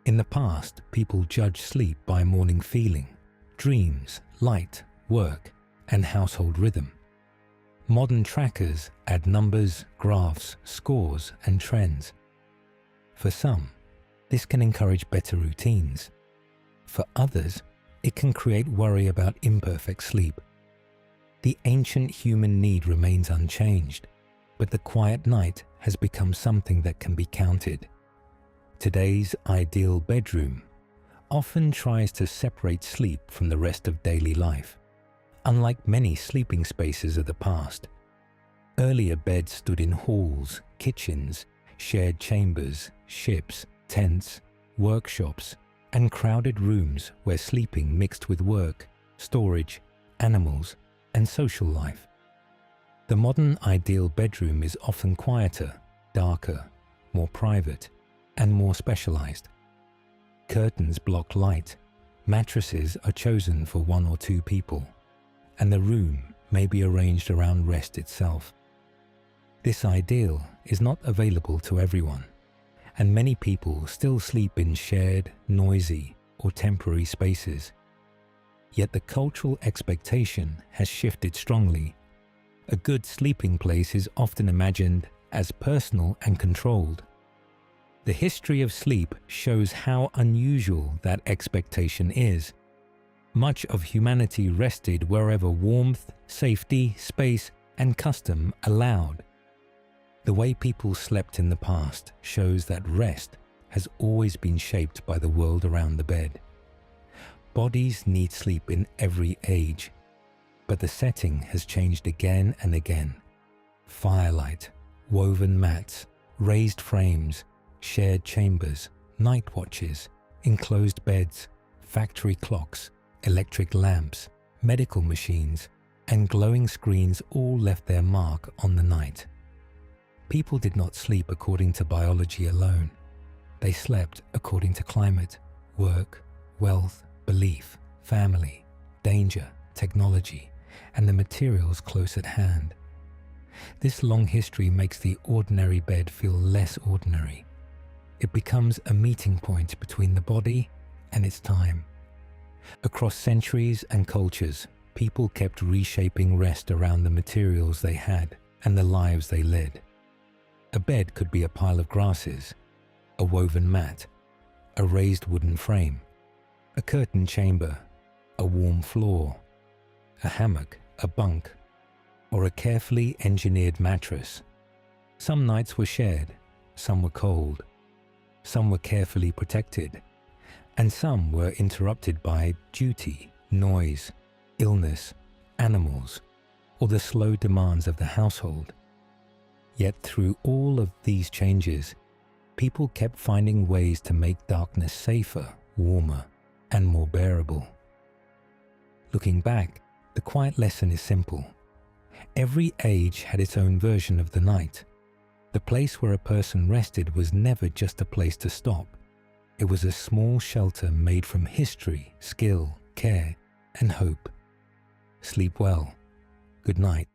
In the past, people judged sleep by morning feeling, dreams, light, work, and household rhythm. Modern trackers add numbers, graphs, scores, and trends. For some, this can encourage better routines. For others, it can create worry about imperfect sleep. The ancient human need remains unchanged, but the quiet night has become something that can be counted. Today's ideal bedroom often tries to separate sleep from the rest of daily life. Unlike many sleeping spaces of the past, earlier beds stood in halls, kitchens, shared chambers, ships, tents, workshops, and crowded rooms where sleeping mixed with work, storage, animals, and social life. The modern ideal bedroom is often quieter, darker, more private, and more specialized. Curtains block light, mattresses are chosen for one or two people, and the room may be arranged around rest itself. This ideal is not available to everyone, and many people still sleep in shared, noisy, or temporary spaces. Yet the cultural expectation has shifted strongly. A good sleeping place is often imagined as personal and controlled. The history of sleep shows how unusual that expectation is. Much of humanity rested wherever warmth, safety, space, and custom allowed. The way people slept in the past shows that rest has always been shaped by the world around the bed. Bodies need sleep in every age, but the setting has changed again and again. Firelight, woven mats, raised frames, shared chambers, night watches, enclosed beds, factory clocks, electric lamps, medical machines, and glowing screens all left their mark on the night. People did not sleep according to biology alone. They slept according to climate, work, wealth, belief, family, danger, technology, and the materials close at hand. This long history makes the ordinary bed feel less ordinary. It becomes a meeting point between the body and its time. Across centuries and cultures, people kept reshaping rest around the materials they had and the lives they led. A bed could be a pile of grasses, a woven mat, a raised wooden frame, a curtained chamber, a warm floor, a hammock, a bunk, or a carefully engineered mattress. Some nights were shared, some were cold. some were carefully protected, and some were interrupted by duty, noise, illness, animals, or the slow demands of the household. Yet through all of these changes, people kept finding ways to make darkness safer, warmer, and more bearable. Looking back, the quiet lesson is simple. Every age had its own version of the night. The place where a person rested was never just a place to stop. It was a small shelter made from history, skill, care, and hope. Sleep well. Good night.